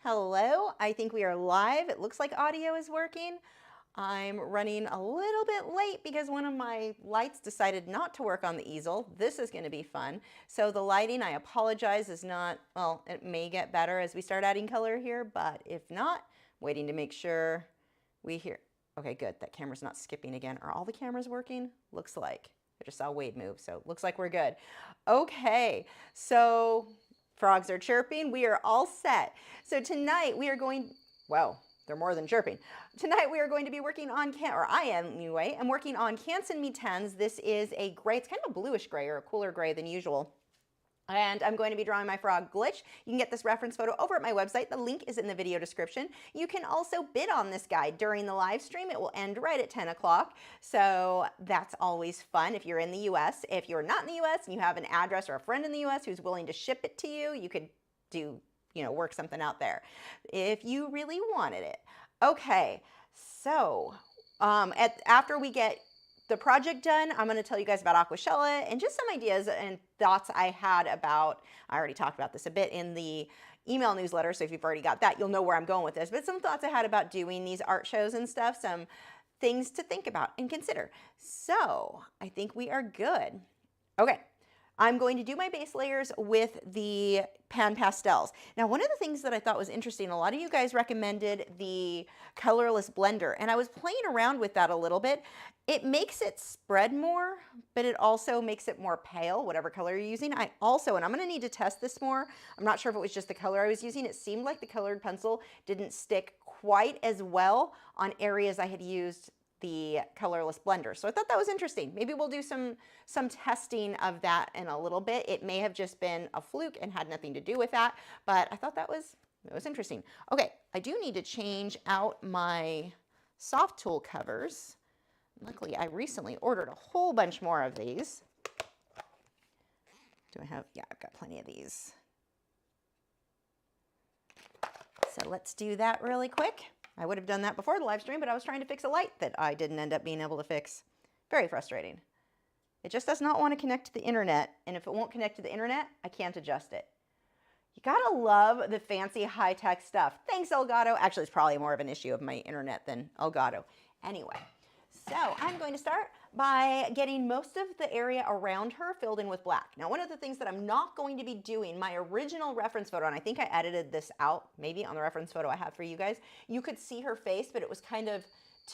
Hello, I think we are live. It looks like audio is working. I'm running a little bit late because one of my lights decided not to work on the easel. This is going to be fun. So the lighting, I apologize, is not, well, it may get better as we start adding color here, but if not, waiting to make sure we hear. Okay, good. That camera's not skipping again. Are all the cameras working? Looks like. I just saw Wade move, so looks like we're good. Okay, so frogs are chirping. We are all set. So tonight we are going, well, they're more than chirping. Tonight we are going to be working on, or I am anyway, I'm working on Inktense MeWe. This is a gray, it's kind of a bluish gray or a cooler gray than usual. And I'm going to be drawing my frog Glitch. You can get this reference photo over at my website. The link is in the video description. You can also bid on this guy during the live stream. It will end right at 10 o'clock. So that's always fun if you're in the US. If you're not in the US and you have an address or a friend in the US who's willing to ship it to you, you could do, work something out there if you really wanted it. Okay, so after we get the project done, I'm going to tell you guys about Aquashella and just some ideas and thoughts I had about, I already talked about this a bit in the email newsletter, so if you've already got that, you'll know where I'm going with this, but some thoughts I had about doing these art shows and stuff, some things to think about and consider. So I think we are good. Okay. I'm going to do my base layers with the Pastels. Now, one of the things that I thought was interesting, a lot of you guys recommended the colorless blender, and I was playing around with that a little bit. It makes it spread more, but it also makes it more pale, whatever color you're using. I also, and I'm going to need to test this more, I'm not sure if it was just the color I was using, it seemed like the colored pencil didn't stick quite as well on areas I had used the colorless blender. So I thought that was interesting. Maybe we'll do some testing of that in a little bit. It may have just been a fluke and had nothing to do with that, but I thought that was interesting. Okay, I do need to change out my soft tool covers. Luckily, I recently ordered a whole bunch more of these. Do I have, yeah, I've got plenty of these. So let's do that really quick. I would have done that before the live stream, but I was trying to fix a light that I didn't end up being able to fix. Very frustrating. It just does not want to connect to the internet, and if it won't connect to the internet, I can't adjust it. You gotta love the fancy high-tech stuff. Thanks, Elgato. Actually, it's probably more of an issue of my internet than Elgato. Anyway, so I'm going to start by getting most of the area around her filled in with black. Now, one of the things that I'm not going to be doing, my original reference photo, and I think I edited this out, maybe on the reference photo I have for you guys, you could see her face, but it was kind of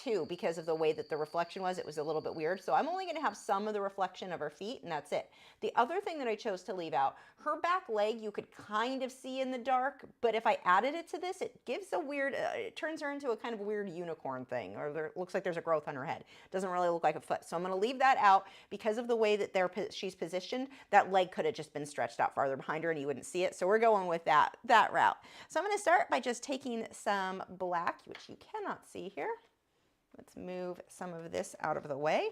two because of the way that the reflection was. It was a little bit weird. So I'm only going to have some of the reflection of her feet, and that's it. The other thing that I chose to leave out, her back leg you could kind of see in the dark, but if I added it to this, it gives a weird, it turns her into a kind of weird unicorn thing, or it looks like there's a growth on her head. It doesn't really look like a foot. So I'm going to leave that out because of the way that she's positioned. That leg could have just been stretched out farther behind her and you wouldn't see it. So we're going with that route. So I'm going to start by just taking some black, which you cannot see here. Let's move some of this out of the way.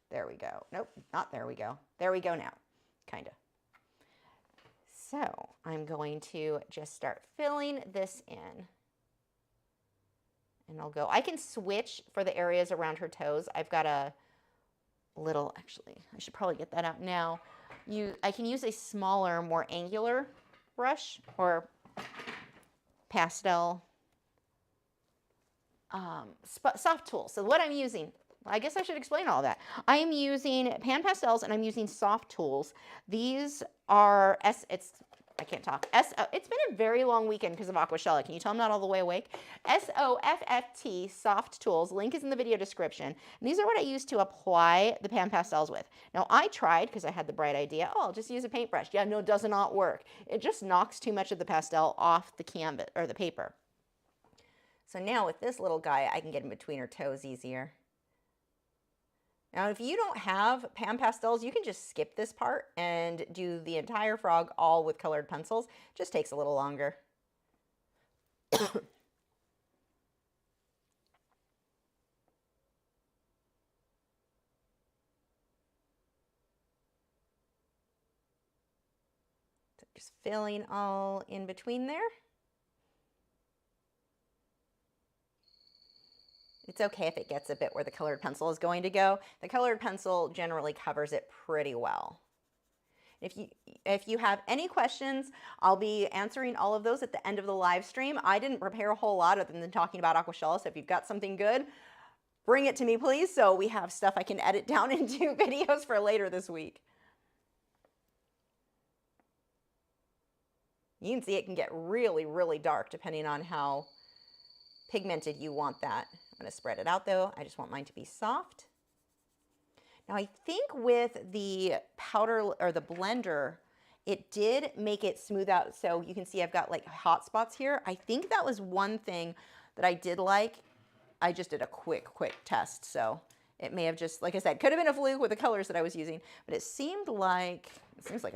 There we go. Nope, not there we go. There we go now, kind of. So I'm going to just start filling this in. And I'll go, I can switch for the areas around her toes. I've got a little, actually, I should probably get that out now. I can use a smaller, more angular brush or pastel soft tool. So what I'm using, I guess I should explain all that. I am using Pastels and I'm using soft tools. These are I can't talk. It's been a very long weekend because of Aquashella. Can you tell I'm not all the way awake? SOFFT soft tools. Link is in the video description. And these are what I use to apply the Pastels with. Now I tried because I had the bright idea. Oh, I'll just use a paintbrush. Yeah, no, it does not work. It just knocks too much of the pastel off the canvas or the paper. So now with this little guy, I can get in between her toes easier. Now, if you don't have Pastels, you can just skip this part and do the entire frog all with colored pencils. It just takes a little longer. So just filling all in between there. It's okay if it gets a bit where the colored pencil is going to go. The colored pencil generally covers it pretty well. If you have any questions, I'll be answering all of those at the end of the live stream. I didn't prepare a whole lot other than talking about Aquashella, so if you've got something good, bring it to me, please, so we have stuff I can edit down into videos for later this week. You can see it can get really, really dark depending on how pigmented you want that. I'm going to spread it out though. I just want mine to be soft. Now I think with the powder or the blender, it did make it smooth out. So you can see I've got like hot spots here. I think that was one thing that I did like. I just did a quick test. So it may have just, like I said, could have been a fluke with the colors that I was using, but it seems like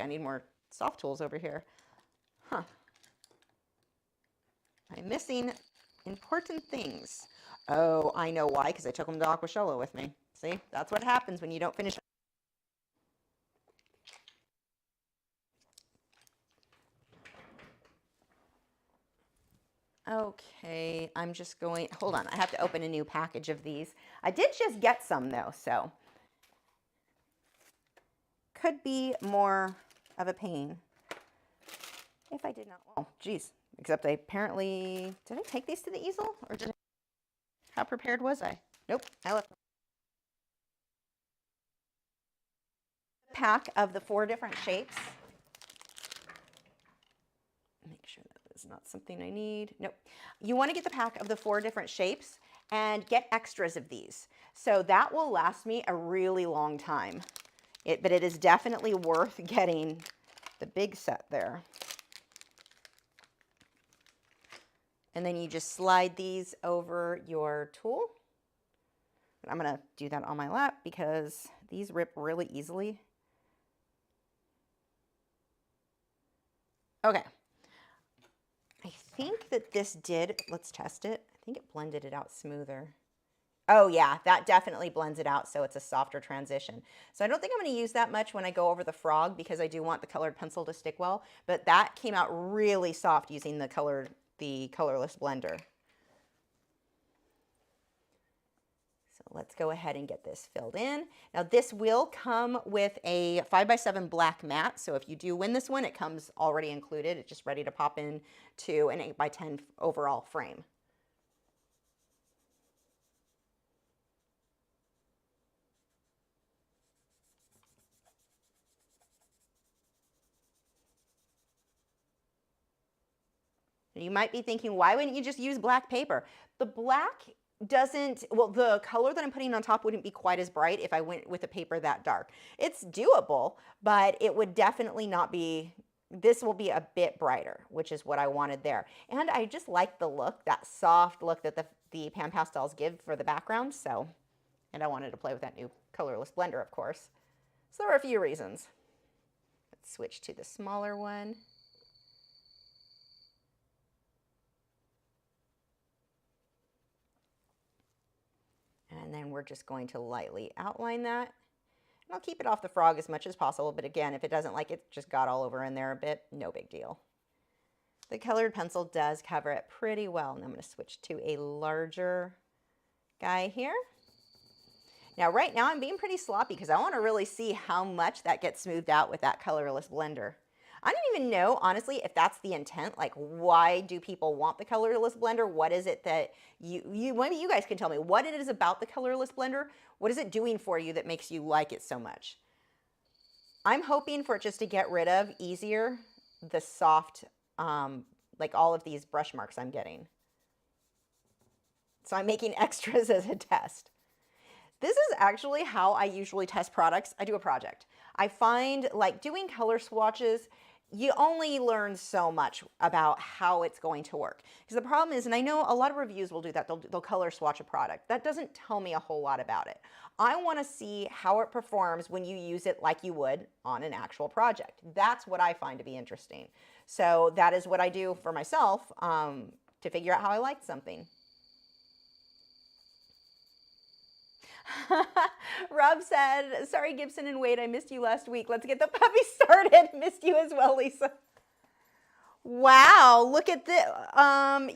I need more soft tools over here. Huh. I'm missing important things. Oh, I know why, because I took them to Aquashella with me. See, that's what happens when you don't finish. Okay, I'm just going, hold on, I have to open a new package of these. I did just get some though, so could be more of a pain if I did not. Oh, geez, except I apparently, did I take these to the easel or did I, how prepared was I? Nope, I left. Pack of the 4 different shapes. Make sure that is not something I need. Nope. You want to get the pack of the 4 different shapes and get extras of these. So that will last me a really long time. But it is definitely worth getting the big set there. And then you just slide these over your tool. I'm going to do that on my lap because these rip really easily. Okay. I think that this did, let's test it. I think it blended it out smoother. Oh yeah, that definitely blends it out so it's a softer transition. So I don't think I'm going to use that much when I go over the frog because I do want the colored pencil to stick well, but that came out really soft using the colorless blender. Let's go ahead and get this filled in. Now this will come with a 5x7 black mat. So if you do win this one, it comes already included. It's just ready to pop in to an 8x10 overall frame. You might be thinking, why wouldn't you just use black paper? The black doesn't, well, the color that I'm putting on top wouldn't be quite as bright if I went with a paper that dark. It's doable, but it would definitely not be, this will be a bit brighter, which is what I wanted there. And I just like the look, that soft look that the pan pastels give for the background. So, and I wanted to play with that new colorless blender, of course. So there are a few reasons. Let's switch to the smaller one. And then we're just going to lightly outline that. And I'll keep it off the frog as much as possible, but again, if it doesn't like it, just got all over in there a bit, no big deal. The colored pencil does cover it pretty well. And I'm going to switch to a larger guy here. Now right now I'm being pretty sloppy because I want to really see how much that gets smoothed out with that colorless blender. I don't even know, honestly, if that's the intent. Like, why do people want the colorless blender? What is it that maybe you guys can tell me what it is about the colorless blender. What is it doing for you that makes you like it so much? I'm hoping for it just to get rid of easier the soft, like all of these brush marks I'm getting. So I'm making extras as a test. This is actually how I usually test products. I do a project. I find like doing color swatches, you only learn so much about how it's going to work. Because the problem is, and I know a lot of reviews will do that, they'll color swatch a product. That doesn't tell me a whole lot about it. I want to see how it performs when you use it like you would on an actual project. That's what I find to be interesting. So that is what I do for myself to figure out how I like something. Rob said, sorry, Gibson and Wade, I missed you last week. Let's get the puppy started. Missed you as well, Lisa. Wow, look at this.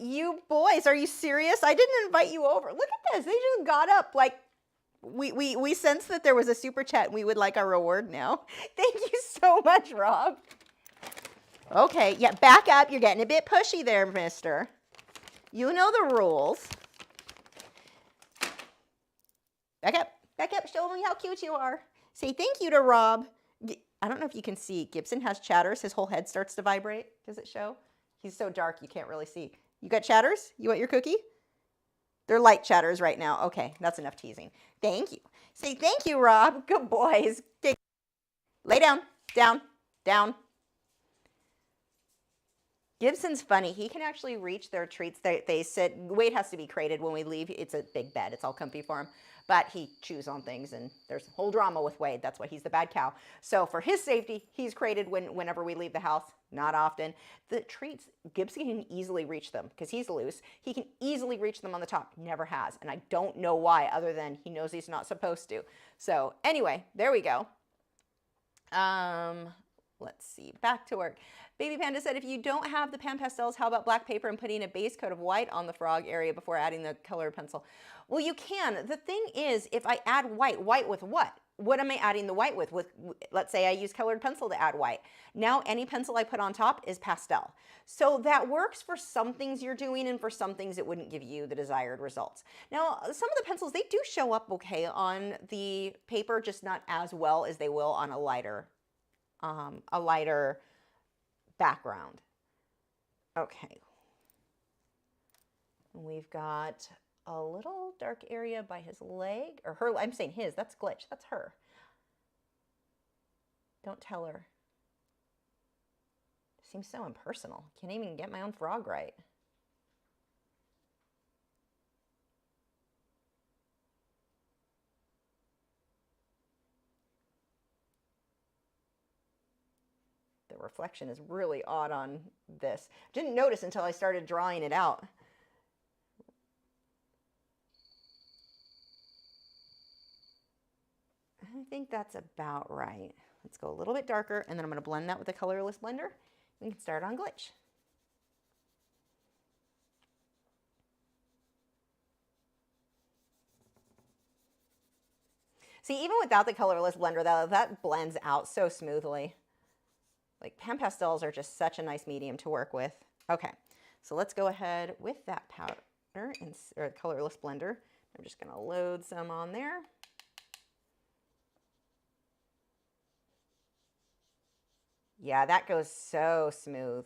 You boys, are you serious? I didn't invite you over. Look at this. They just got up like We sensed that there was a super chat and we would like our reward now. Thank you so much, Rob. Okay, yeah, back up. You're getting a bit pushy there, mister. You know the rules. Back up, back up. Show me how cute you are. Say thank you to Rob. I don't know if you can see. Gibson has chatters. His whole head starts to vibrate. Does it show? He's so dark you can't really see. You got chatters? You want your cookie? They're light chatters right now. Okay, that's enough teasing. Thank you. Say thank you, Rob. Good boys. Okay. Lay down, down, down. Gibson's funny. He can actually reach their treats. They sit, weight has to be created when we leave. It's a big bed. It's all comfy for him. But he chews on things, and there's a whole drama with Wade. That's why he's the bad cow. So for his safety, he's created whenever we leave the house. Not often. The treats, Gibson can easily reach them because he's loose. He can easily reach them on the top. Never has. And I don't know why, other than he knows he's not supposed to. So anyway, there we go. Let's see. Back to work. Baby Panda said, if you don't have the pan pastels, how about black paper and putting a base coat of white on the frog area before adding the colored pencil? Well, you can. The thing is, if I add white with what? What am I adding the white with? Let's say I use colored pencil to add white. Now any pencil I put on top is pastel. So that works for some things you're doing, and for some things it wouldn't give you the desired results. Now, some of the pencils, they do show up okay on the paper, just not as well as they will on a lighter background. Okay. We've got a little dark area by his leg, or her, I'm saying his, that's Glitch, that's her. Don't tell her. Seems so impersonal. Can't even get my own frog right. The reflection is really odd on this. Didn't notice until I started drawing it out. I think that's about right. Let's go a little bit darker, and then I'm going to blend that with a colorless blender. We can start on Glitch. See, even without the colorless blender, that blends out so smoothly. Like, pan pastels are just such a nice medium to work with. Okay, so let's go ahead with that powder or colorless blender. I'm just going to load some on there. Yeah, that goes so smooth.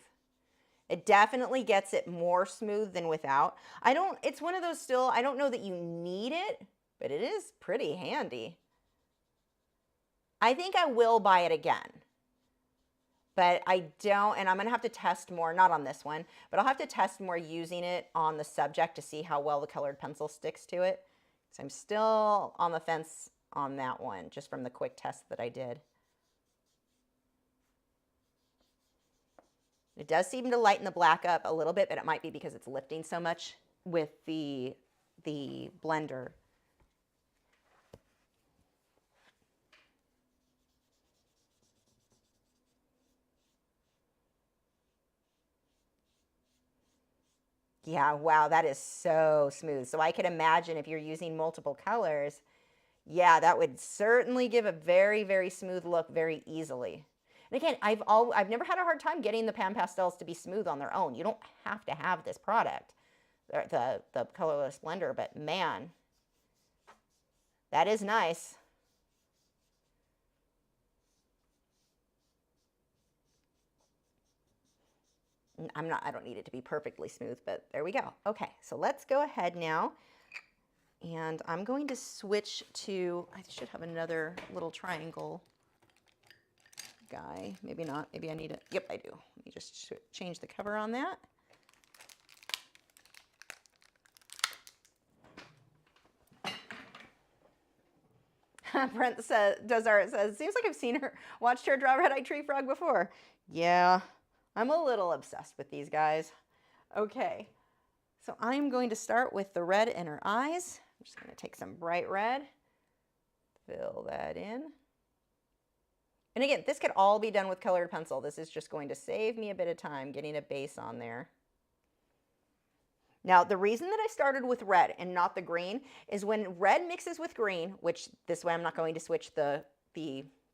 It definitely gets it more smooth than without. It's one of those still, I don't know that you need it, but it is pretty handy. I think I will buy it again, but I don't, and I'm going to have to test more, not on this one, but I'll have to test more using it on the subject to see how well the colored pencil sticks to it. So I'm still on the fence on that one, just from the quick test that I did. It does seem to lighten the black up a little bit, but it might be because it's lifting so much with the blender. Yeah, wow, that is so smooth. So I could imagine if you're using multiple colors, yeah, that would certainly give a very, very smooth look very easily. And again, I've never had a hard time getting the pan pastels to be smooth on their own. You don't have to have this product, the colorless blender, but man, that is nice. I don't need it to be perfectly smooth, but there we go. Okay, so let's go ahead now. And I'm going to switch to, I should have another little triangle guy. Maybe not. Maybe I need it. Yep, I do. Let me just change the cover on that. Brent says, seems like I've seen her, watched her draw red-eyed tree frog before. Yeah, I'm a little obsessed with these guys. Okay, so I'm going to start with the red in her eyes. I'm just going to take some bright red, fill that in. And again, this could all be done with colored pencil. This is just going to save me a bit of time getting a base on there. Now, the reason that I started with red and not the green is when red mixes with green, which this way I'm not going to switch the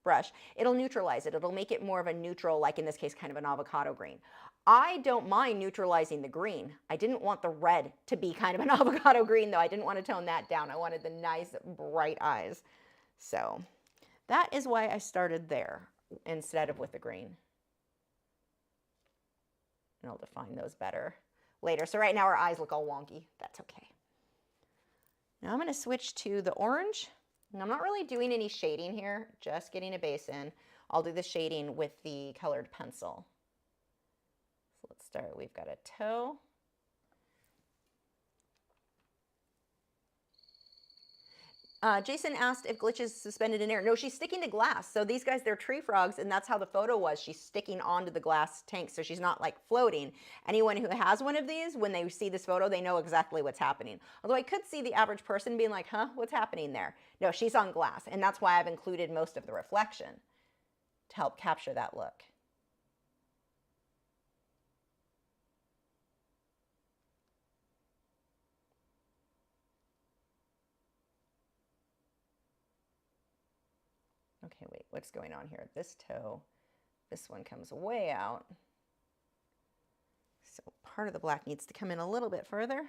brush, it'll neutralize it. It'll make it more of a neutral, like in this case, kind of an avocado green. I don't mind neutralizing the green. I didn't want the red to be kind of an avocado green, though. I didn't want to tone that down. I wanted the nice, bright eyes. So that is why I started there instead of with the green. And I'll define those better later. So right now our eyes look all wonky. That's okay. Now I'm going to switch to the orange. And I'm not really doing any shading here, just getting a base in. I'll do the shading with the colored pencil. So let's start. We've got a toe. Jason asked if Glitch is suspended in air. No, she's sticking to glass. So these guys, they're tree frogs, and that's how the photo was. She's sticking onto the glass tank, so she's not like floating. Anyone who has one of these, when they see this photo, they know exactly what's happening. Although I could see the average person being like, huh, what's happening there? No, she's on glass, and that's why I've included most of the reflection to help capture that look. Okay, wait, what's going on here? This toe, this one comes way out. So part of the black needs to come in a little bit further.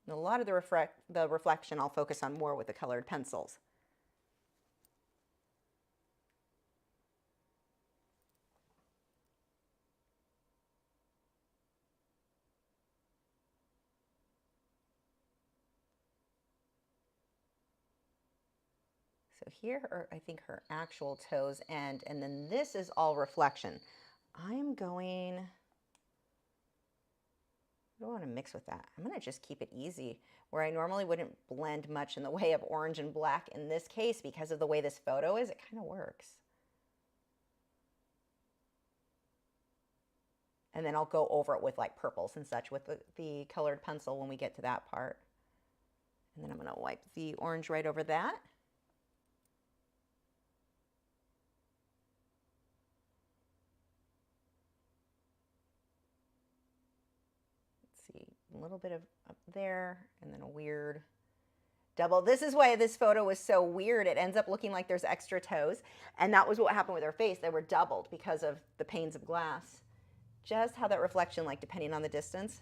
And a lot of the reflection I'll focus on more with the colored pencils. So here are, I think, her actual toes end, and then this is all reflection. I'm going, I don't want to mix with that. I'm going to just keep it easy, where I normally wouldn't blend much in the way of orange and black. In this case, because of the way this photo is, it kind of works. And then I'll go over it with like purples and such with the colored pencil when we get to that part. And then I'm going to wipe the orange right over that. A little bit of up there, and then a weird double. This is why this photo was so weird. It ends up looking like there's extra toes, and that was what happened with her face. They were doubled because of the panes of glass. Just how that reflection, like depending on the distance.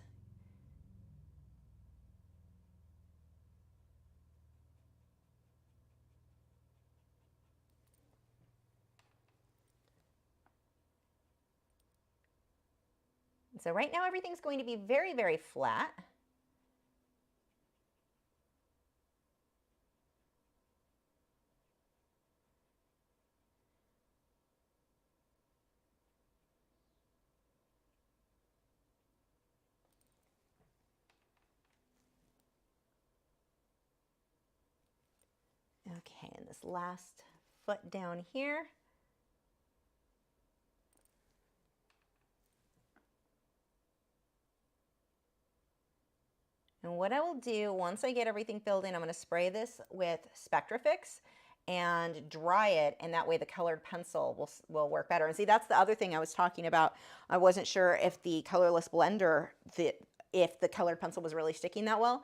So right now everything's going to be very, very flat. Okay, and this last foot down here. And what I will do once I get everything filled in, I'm going to spray this with Spectrafix and dry it, and that way the colored pencil will work better. And see, that's the other thing I was talking about. I wasn't sure if the colorless blender, if the colored pencil was really sticking that well,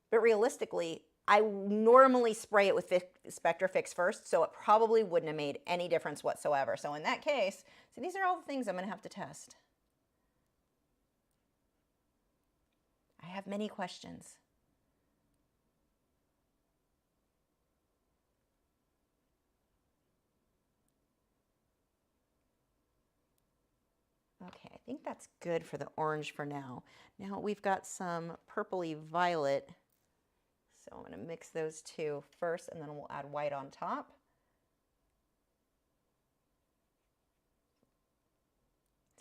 but realistically, I normally spray it with Spectrafix first, so it probably wouldn't have made any difference whatsoever. So in that case, so these are all the things I'm going to have to test. I have many questions. Okay, I think that's good for the orange for now. Now we've got some purpley violet, so I'm going to mix those two first, and then we'll add white on top.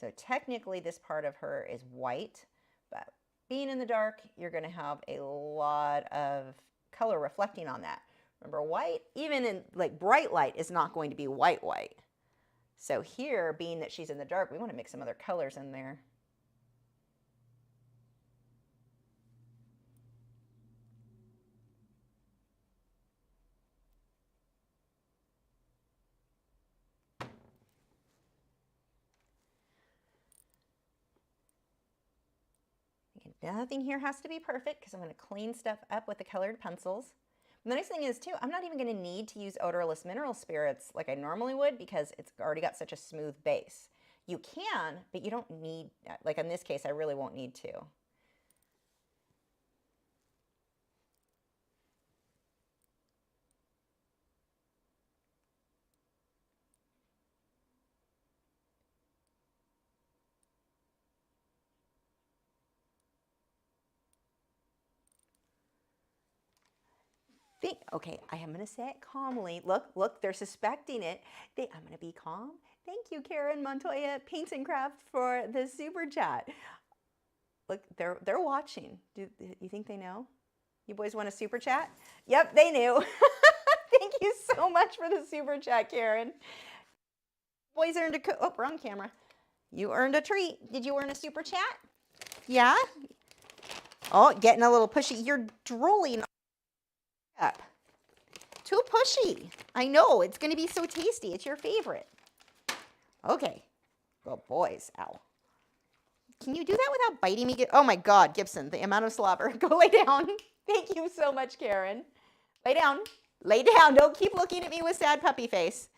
So technically this part of her is white, but being in the dark, you're going to have a lot of color reflecting on that. Remember, white, even in like bright light, is not going to be white white. So here, being that she's in the dark, we want to mix some other colors in there. Nothing here has to be perfect because I'm going to clean stuff up with the colored pencils. And the nice thing is too, I'm not even going to need to use odorless mineral spirits like I normally would because it's already got such a smooth base. You can, but you don't need, like in this case, I really won't need to. Okay, I am going to say it calmly. Look, they're suspecting it. I'm going to be calm. Thank you, Karen Montoya Paints and Craft, for the super chat. Look, they're watching. Do you think they know? You boys want a super chat? Yep, they knew. Thank you so much for the super chat, Karen. Boys earned a oh, wrong camera. You earned a treat. Did you earn a super chat? Yeah? Oh, getting a little pushy. You're drooling up. Too pushy. I know, it's going to be so tasty. It's your favorite. Okay. Good boys. Ow. Can you do that without biting me? Oh my God, Gibson, the amount of slobber. Go lay down. Thank you so much, Karen. Lay down. Lay down. Don't keep looking at me with sad puppy face.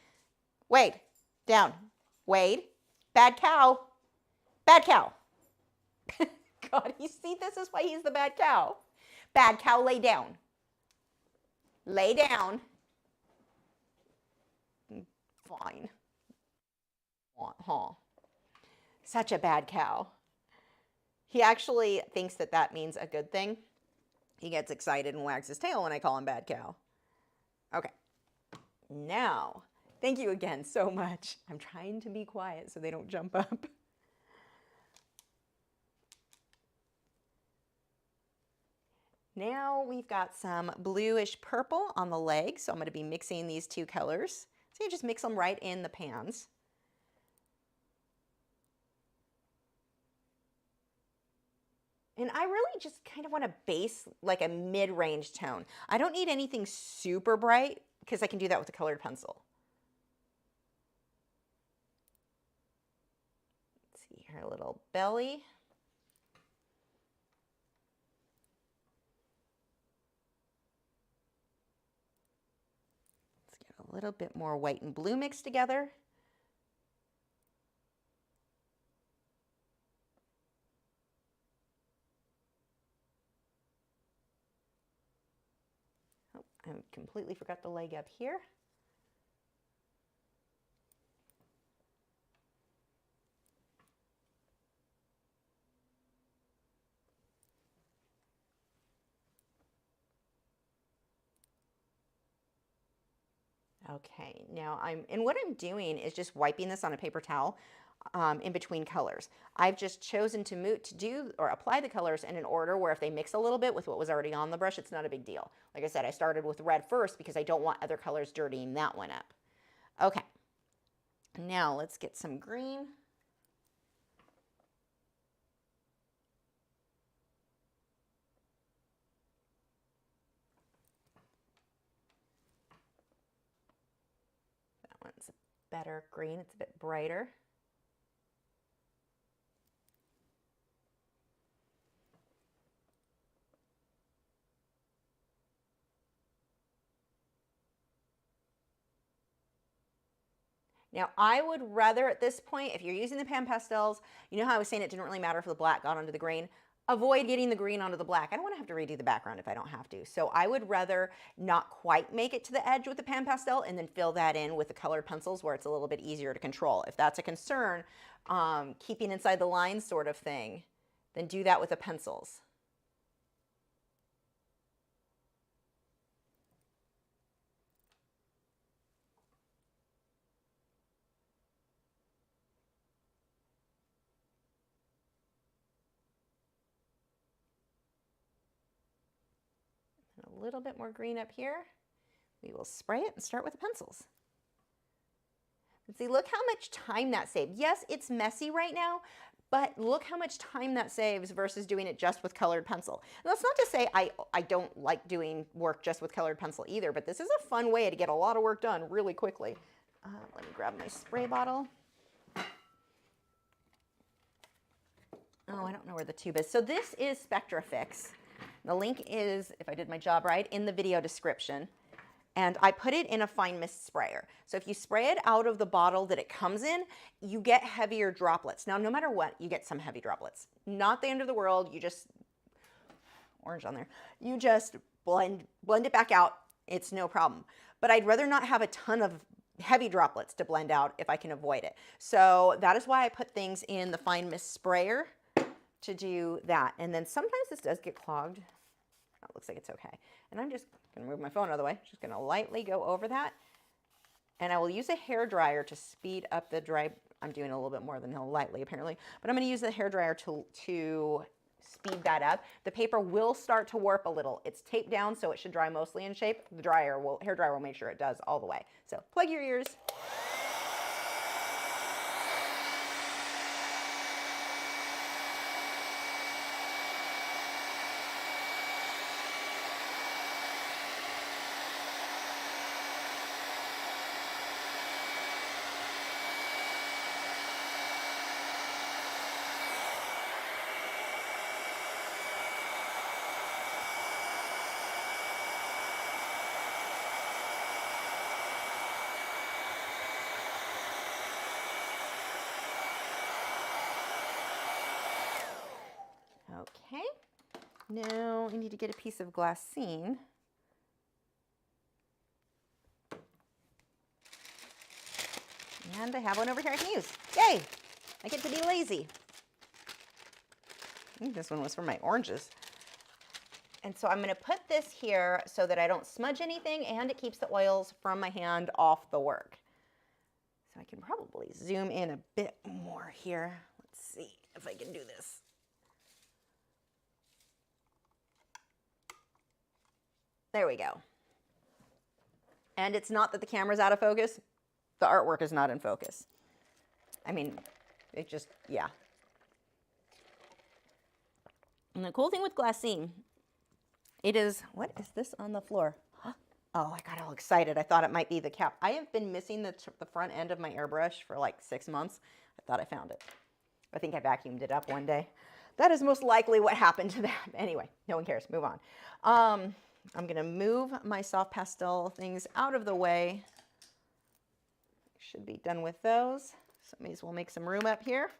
Wade. Down. Wade. Bad cow. Bad cow. God, you see, this is why he's the bad cow. Bad cow, lay down. Lay down. Fine. Huh. Such a bad cow. He actually thinks that that means a good thing. He gets excited and wags his tail when I call him bad cow. Okay. Now, thank you again so much. I'm trying to be quiet so they don't jump up. Now we've got some bluish purple on the legs, so I'm going to be mixing these two colors. So you just mix them right in the pans. And I really just kind of want to base like a mid-range tone. I don't need anything super bright because I can do that with a colored pencil. Let's see, her little belly. Let's get a little bit more white and blue mixed together. I completely forgot the leg up here. Okay, now what I'm doing is just wiping this on a paper towel in between colors. I've just chosen to do or apply the colors in an order where if they mix a little bit with what was already on the brush, it's not a big deal. Like I said, I started with red first because I don't want other colors dirtying that one up. Okay, now let's get some green. That one's a better green, it's a bit brighter. Now, I would rather at this point, if you're using the pan pastels, you know how I was saying it didn't really matter if the black got onto the green, avoid getting the green onto the black. I don't want to have to redo the background if I don't have to. So I would rather not quite make it to the edge with the pan pastel and then fill that in with the colored pencils where it's a little bit easier to control. If that's a concern, keeping inside the lines sort of thing, then do that with the pencils. A little bit more green up here. We will spray it and start with the pencils. And see, look how much time that saved. Yes, it's messy right now, but look how much time that saves versus doing it just with colored pencil. And that's not to say I don't like doing work just with colored pencil either, but this is a fun way to get a lot of work done really quickly. Let me grab my spray bottle. oh, I don't know where the tube is. So this is SpectraFix. The link is, if I did my job right, in the video description. And I put it in a fine mist sprayer. So if you spray it out of the bottle that it comes in, you get heavier droplets. Now, no matter what, you get some heavy droplets. Not the end of the world. You just, orange on there, you just blend it back out. It's no problem. But I'd rather not have a ton of heavy droplets to blend out if I can avoid it. So that is why I put things in the fine mist sprayer to do that. And then sometimes this does get clogged. Oh, it looks like it's okay. And I'm just going to move my phone out of the way. Just going to lightly go over that. And I will use a hair dryer to speed up the dry. I'm doing a little bit more than lightly apparently, but I'm going to use the hair dryer to speed that up. The paper will start to warp a little. It's taped down, so it should dry mostly in shape. The hair dryer will make sure it does all the way. So plug your ears. Okay, now I need to get a piece of glassine. And I have one over here I can use. Yay! I get to be lazy. I think this one was for my oranges. And so I'm going to put this here so that I don't smudge anything and it keeps the oils from my hand off the work. So I can probably zoom in a bit more here. Let's see if I can do this. There we go. And it's not that the camera's out of focus. The artwork is not in focus. I mean, it just, yeah. And the cool thing with glassine, it is, what is this on the floor? Oh, I got all excited. I thought it might be the cap. I have been missing the front end of my airbrush for like 6 months. I thought I found it. I think I vacuumed it up one day. That is most likely what happened to that. Anyway, no one cares. Move on. I'm going to move my soft pastel things out of the way. Should be done with those. So may as well make some room up here.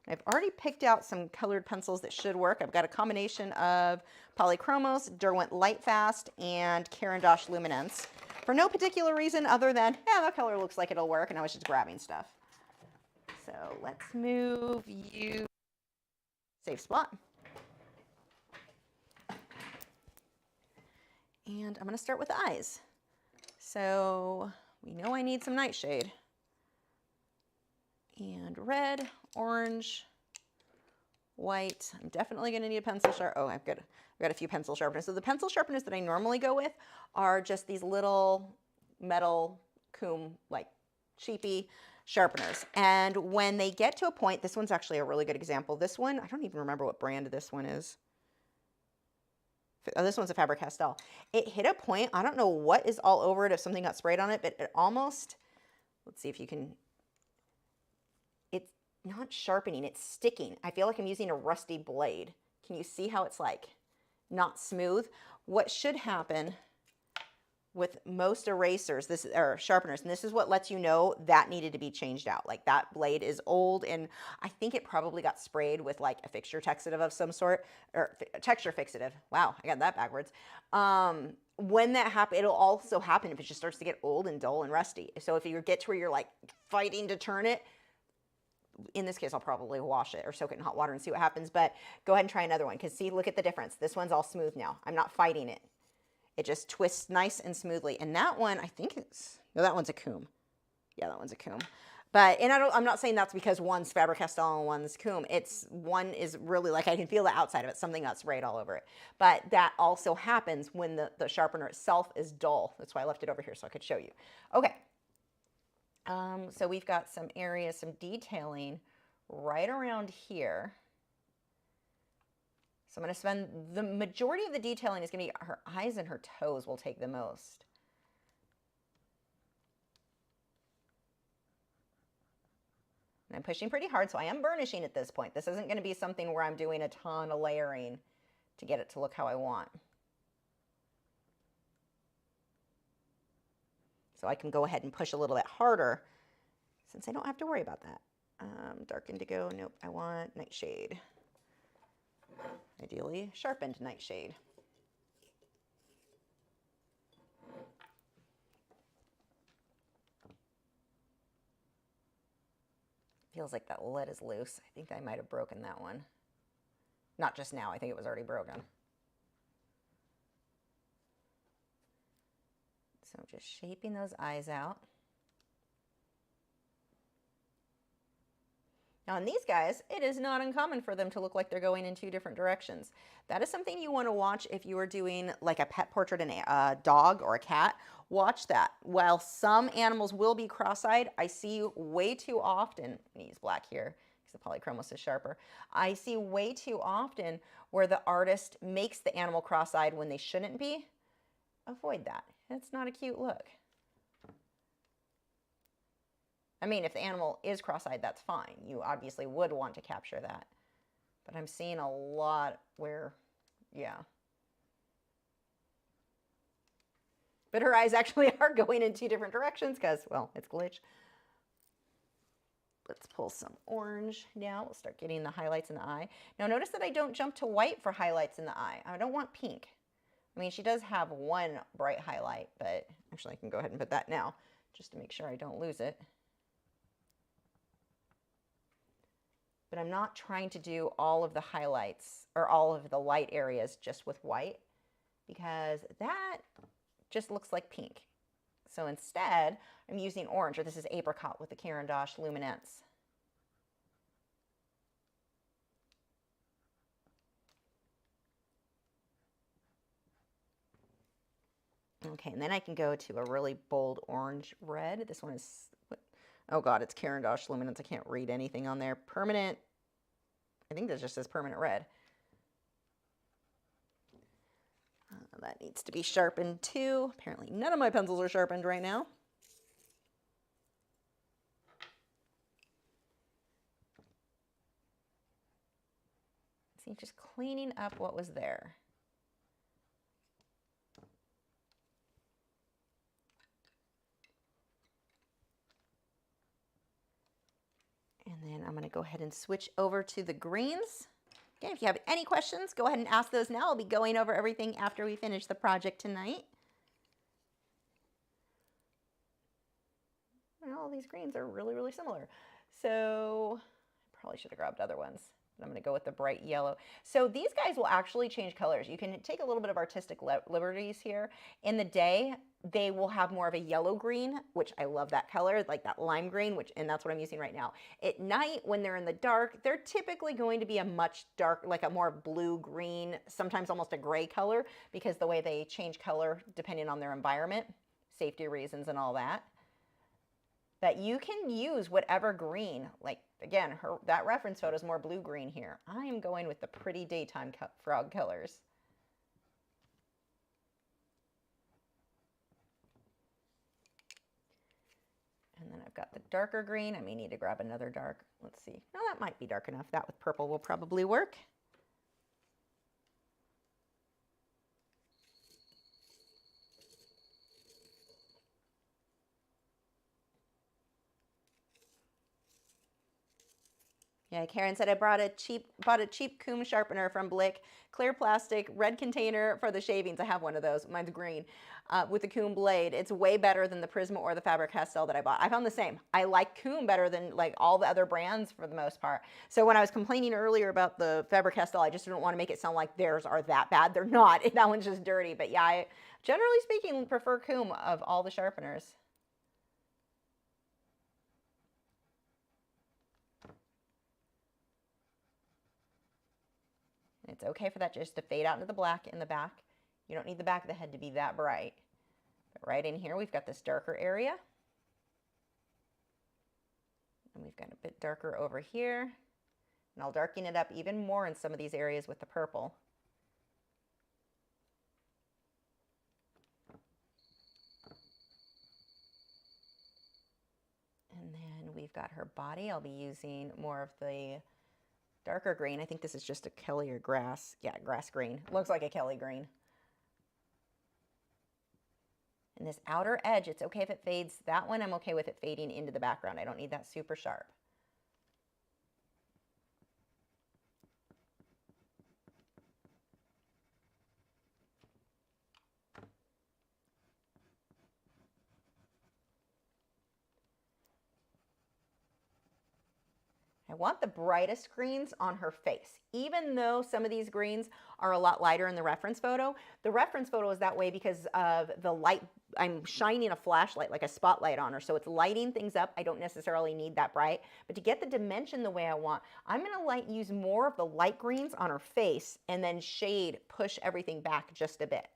I've already picked out some colored pencils that should work. I've got a combination of Polychromos, Derwent Lightfast, and Caran d'Ache Luminance. For no particular reason other than, yeah, that color looks like it'll work, and I was just grabbing stuff. So let's move you. Safe spot. And I'm going to start with the eyes. So we know I need some nightshade. And red, orange, white. I'm definitely going to need a pencil sharpener. Oh, I've got a few pencil sharpeners. So the pencil sharpeners that I normally go with are just these little metal comb, like cheapy sharpeners. And when they get to a point, this one's actually a really good example. This one, I don't even remember what brand this one is. Oh, this one's a Faber-Castell. It hit a point, I don't know what is all over it, if something got sprayed on it, but it almost, let's see if you can, it's not sharpening, it's sticking. I feel like I'm using a rusty blade. Can you see how it's like not smooth? What should happen with most erasers, or sharpeners, and this is what lets you know that needed to be changed out. Like that blade is old, and I think it probably got sprayed with like a fixture fixative of some sort, or texture fixative. Wow, I got that backwards. When that happens, it'll also happen if it just starts to get old and dull and rusty. So if you get to where you're like fighting to turn it, in this case, I'll probably wash it or soak it in hot water and see what happens, but go ahead and try another one, because see, look at the difference. This one's all smooth now. I'm not fighting it. It just twists nice and smoothly. And that one, I think it's, no, that one's a Coombe. Yeah, that one's a Coombe. But, and I'm not saying that's because one's Faber-Castell and one's Coombe. It's, one is really like, I can feel the outside of it, something got sprayed all over it. But that also happens when the sharpener itself is dull. That's why I left it over here so I could show you. Okay. So we've got some areas, some detailing right around here. So I'm going to spend, the majority of the detailing is going to be her eyes and her toes will take the most. And I'm pushing pretty hard, so I am burnishing at this point. This isn't going to be something where I'm doing a ton of layering to get it to look how I want. So I can go ahead and push a little bit harder since I don't have to worry about that. Dark indigo, nope, I want nightshade. Ideally, sharpened nightshade. Feels like that lid is loose. I think I might have broken that one. Not just now, I think it was already broken. So just shaping those eyes out. Now in these guys, it is not uncommon for them to look like they're going in 2 different directions. That is something you want to watch if you are doing like a pet portrait in a dog or a cat. Watch that. While some animals will be cross-eyed, I see way too often, I'm gonna use black here because the polychromos is sharper. I see way too often where the artist makes the animal cross-eyed when they shouldn't be. Avoid that. It's not a cute look. I mean, if the animal is cross-eyed, that's fine. You obviously would want to capture that. But I'm seeing a lot where, yeah. But her eyes actually are going in 2 different directions because, well, it's glitch. Let's pull some orange now. We'll start getting the highlights in the eye. Now notice that I don't jump to white for highlights in the eye. I don't want pink. I mean, she does have one bright highlight, but actually I can go ahead and put that now just to make sure I don't lose it. But I'm not trying to do all of the highlights or all of the light areas just with white because that just looks like pink. So instead, I'm using orange, or this is apricot with the Caran d'Ache Luminance. Okay, and then I can go to a really bold orange red. This one is, oh God, it's Caran d'Ache Luminance. I can't read anything on there. Permanent, I think that just says permanent red. That needs to be sharpened too. Apparently none of my pencils are sharpened right now. See, just cleaning up what was there. And then I'm going to go ahead and switch over to the greens. Again, if you have any questions, go ahead and ask those now. I'll be going over everything after we finish the project tonight. And all these greens are really, really similar. So I probably should have grabbed other ones. But I'm going to go with the bright yellow. So these guys will actually change colors. You can take a little bit of artistic liberties here. In the day, they will have more of a yellow green, which I love that color, like that lime green, and that's what I'm using right now. At night, when they're in the dark, they're typically going to be a much dark, like a more blue-green, sometimes almost a gray color, because the way they change color depending on their environment, safety reasons and all that. That you can use whatever green, like again, that reference photo is more blue-green here. I am going with the pretty daytime frog colors. And then I've got the darker green. I may need to grab another dark. Let's see. No, that might be dark enough. That with purple will probably work. Yeah, Karen said I bought a cheap comb sharpener from Blick, clear plastic, red container for the shavings. I have one of those. Mine's green with the comb blade. It's way better than the Prisma or the Faber-Castell that I bought. I found the same. I like comb better than like all the other brands for the most part. So when I was complaining earlier about the Faber-Castell, I just didn't want to make it sound like theirs are that bad. They're not. That one's just dirty. But yeah, I generally speaking prefer comb of all the sharpeners. It's okay for that just to fade out into the black in the back. You don't need the back of the head to be that bright. But right in here, we've got this darker area. And we've got a bit darker over here. And I'll darken it up even more in some of these areas with the purple. And then we've we've got her body. I'll be using more of the darker green. I think this is just a Kelly or grass. Yeah, grass green. Looks like a Kelly green. And this outer edge, it's okay if it fades. That one, I'm okay with it fading into the background. I don't need that super sharp. I want the brightest greens on her face. Even though some of these greens are a lot lighter in the reference photo is that way because of the light. I'm shining a flashlight, like a spotlight on her, so it's lighting things up. I don't necessarily need that bright, but to get the dimension the way I want, I'm gonna use more of the light greens on her face and then shade, push everything back just a bit.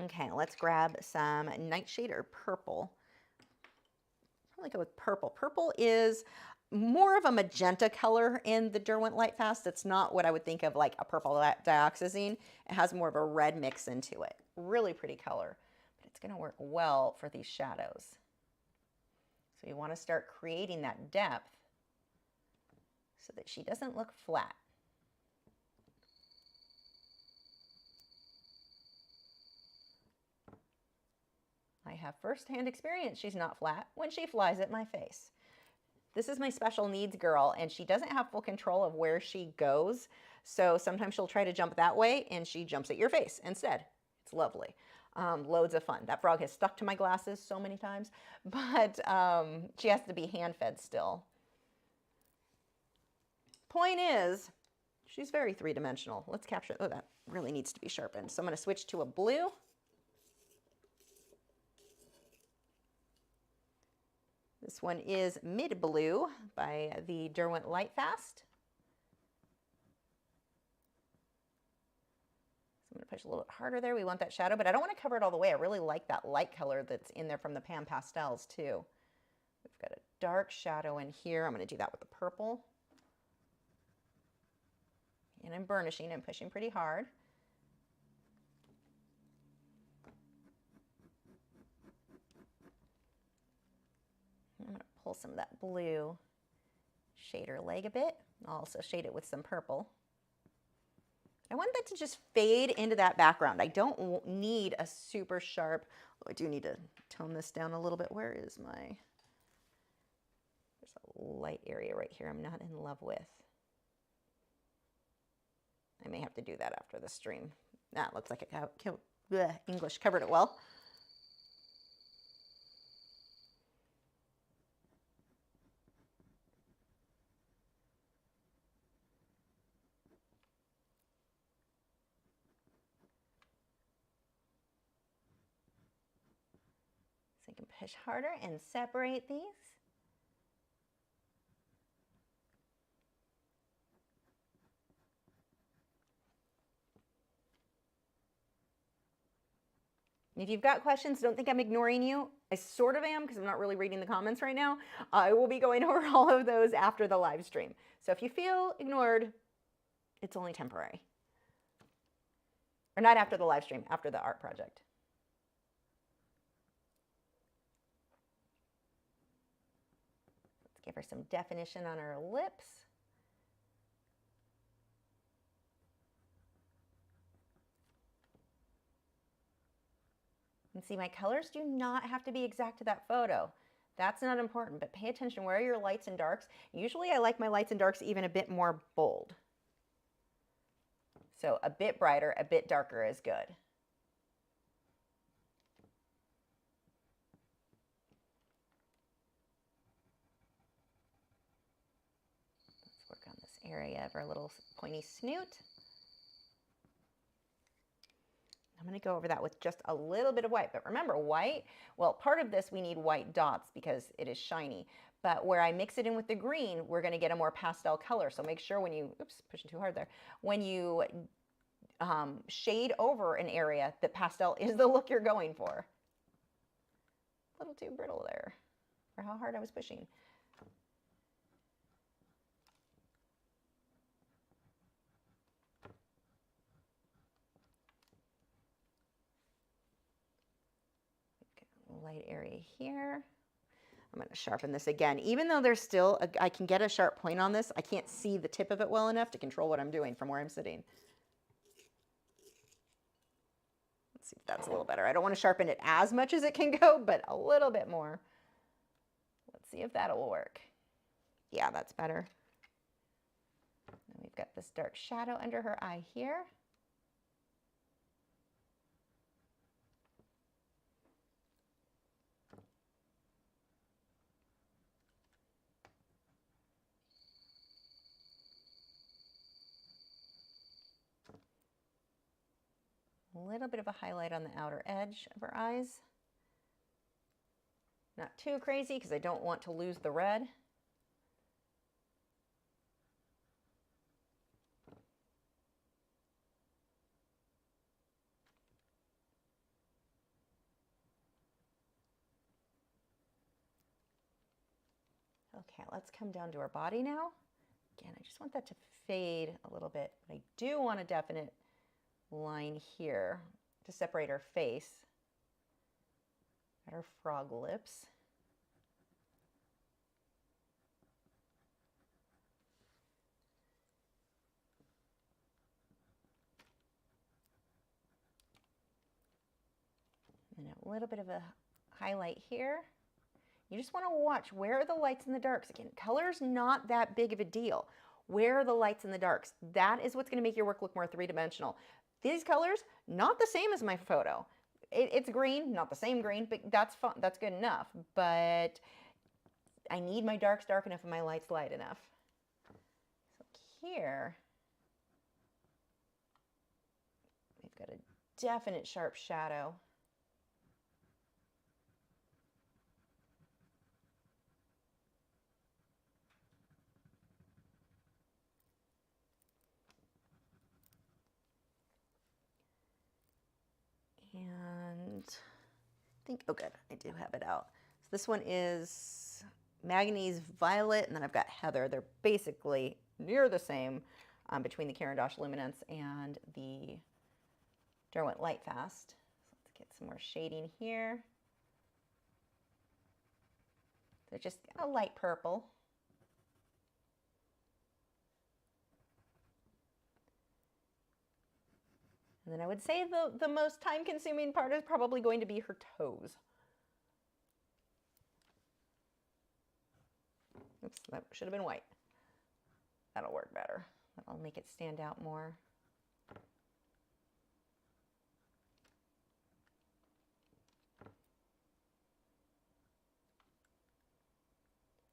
Okay, let's grab some Nightshade or purple. Probably go with purple. Purple is more of a magenta color in the Derwent Lightfast. It's not what I would think of like a purple dioxazine. It has more of a red mix into it. Really pretty color, but it's going to work well for these shadows. So you want to start creating that depth so that she doesn't look flat. I have firsthand experience she's not flat when she flies at my face. This is my special needs girl, and she doesn't have full control of where she goes. So sometimes she'll try to jump that way, and she jumps at your face instead. It's lovely. Loads of fun. That frog has stuck to my glasses so many times, but she has to be hand-fed still. Point is, she's very three-dimensional. Let's capture, oh, that really needs to be sharpened. So I'm going to switch to a blue. This one is Mid Blue by the Derwent Lightfast. So I'm going to push a little bit harder there. We want that shadow, but I don't want to cover it all the way. I really like that light color that's in there from the Pastels too. We've got a dark shadow in here. I'm going to do that with the purple. And I'm burnishing and pushing pretty hard. I'm going to pull some of that blue, shade her leg a bit. I'll also shade it with some purple. I want that to just fade into that background. I don't need a super sharp, oh, I do need to tone this down a little bit. Where is my, there's a light area right here I'm not in love with. I may have to do that after the stream. That looks like it, English covered it well. So you can push harder and separate these. If you've got questions, don't think I'm ignoring you. I sort of am because I'm not really reading the comments right now. I will be going over all of those after the live stream. So if you feel ignored, it's only temporary. Or not after the live stream, after the art project. Let's give her some definition on her lips. And see, my colors do not have to be exact to that photo. That's not important, but pay attention where are your lights and darks. Usually I like my lights and darks even a bit more bold. So a bit brighter, a bit darker is good. Let's work on this area of our little pointy snoot. I'm going to go over that with just a little bit of white, but remember white, well, part of this we need white dots because it is shiny, but where I mix it in with the green, we're going to get a more pastel color. So make sure when you, oops, pushing too hard there, when you shade over an area, that pastel is the look you're going for. A little too brittle there for how hard I was pushing. area here. I'm going to sharpen this again. Even though there's still, I can get a sharp point on this, I can't see the tip of it well enough to control what I'm doing from where I'm sitting. Let's see if that's a little better. I don't want to sharpen it as much as it can go, but a little bit more. Let's see if that'll work. Yeah, that's better. And we've got this dark shadow under her eye here. A little bit of a highlight on the outer edge of her eyes. Not too crazy because I don't want to lose the red. Okay, let's come down to her body now. Again, I just want that to fade a little bit. But I do want a definite line here to separate her face. Got her frog lips. And a little bit of a highlight here. You just want to watch where are the lights and the darks. Again, color's not that big of a deal. Where are the lights and the darks? That is what's going to make your work look more three-dimensional. These colors, not the same as my photo. It's green, not the same green, but that's fun. That's good enough. But I need my darks dark enough and my lights light enough. So here, we've got a definite sharp shadow. And I think, oh good, I do have it out. So this one is Manganese Violet, and then I've got Heather. They're basically near the same between the Caran d'Ache Luminance and the Derwent Lightfast. So let's get some more shading here. So just a light purple. And then I would say the most time-consuming part is probably going to be her toes. Oops, that should have been white. That'll work better. That'll make it stand out more.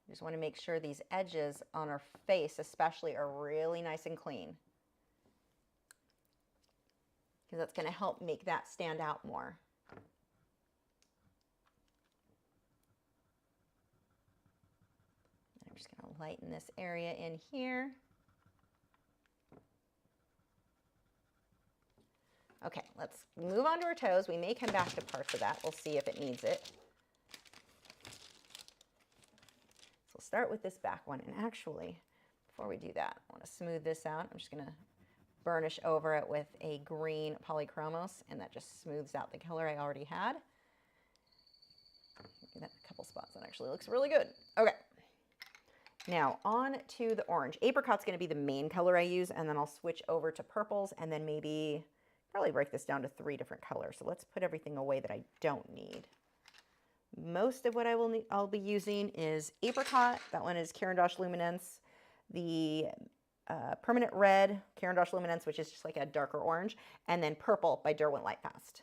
Just want to make sure these edges on her face especially are really nice and clean, because that's going to help make that stand out more. I'm just going to lighten this area in here. Okay, let's move on to her toes. We may come back to parts of that. We'll see if it needs it. So we'll start with this back one. And actually, before we do that, I want to smooth this out. I'm just going to burnish over it with a green polychromos, and that just smooths out the color I already had. Give that a couple spots. That actually looks really good. Okay. Now on to the orange. Apricot's going to be the main color I use, and then I'll switch over to purples, and then maybe probably break this down to 3 different colors. So let's put everything away that I don't need. Most of what I'll be using is apricot. That one is Caran d'Ache Luminance. The permanent red, Caran d'Ache Luminance, which is just like a darker orange, and then purple by Derwent Lightfast.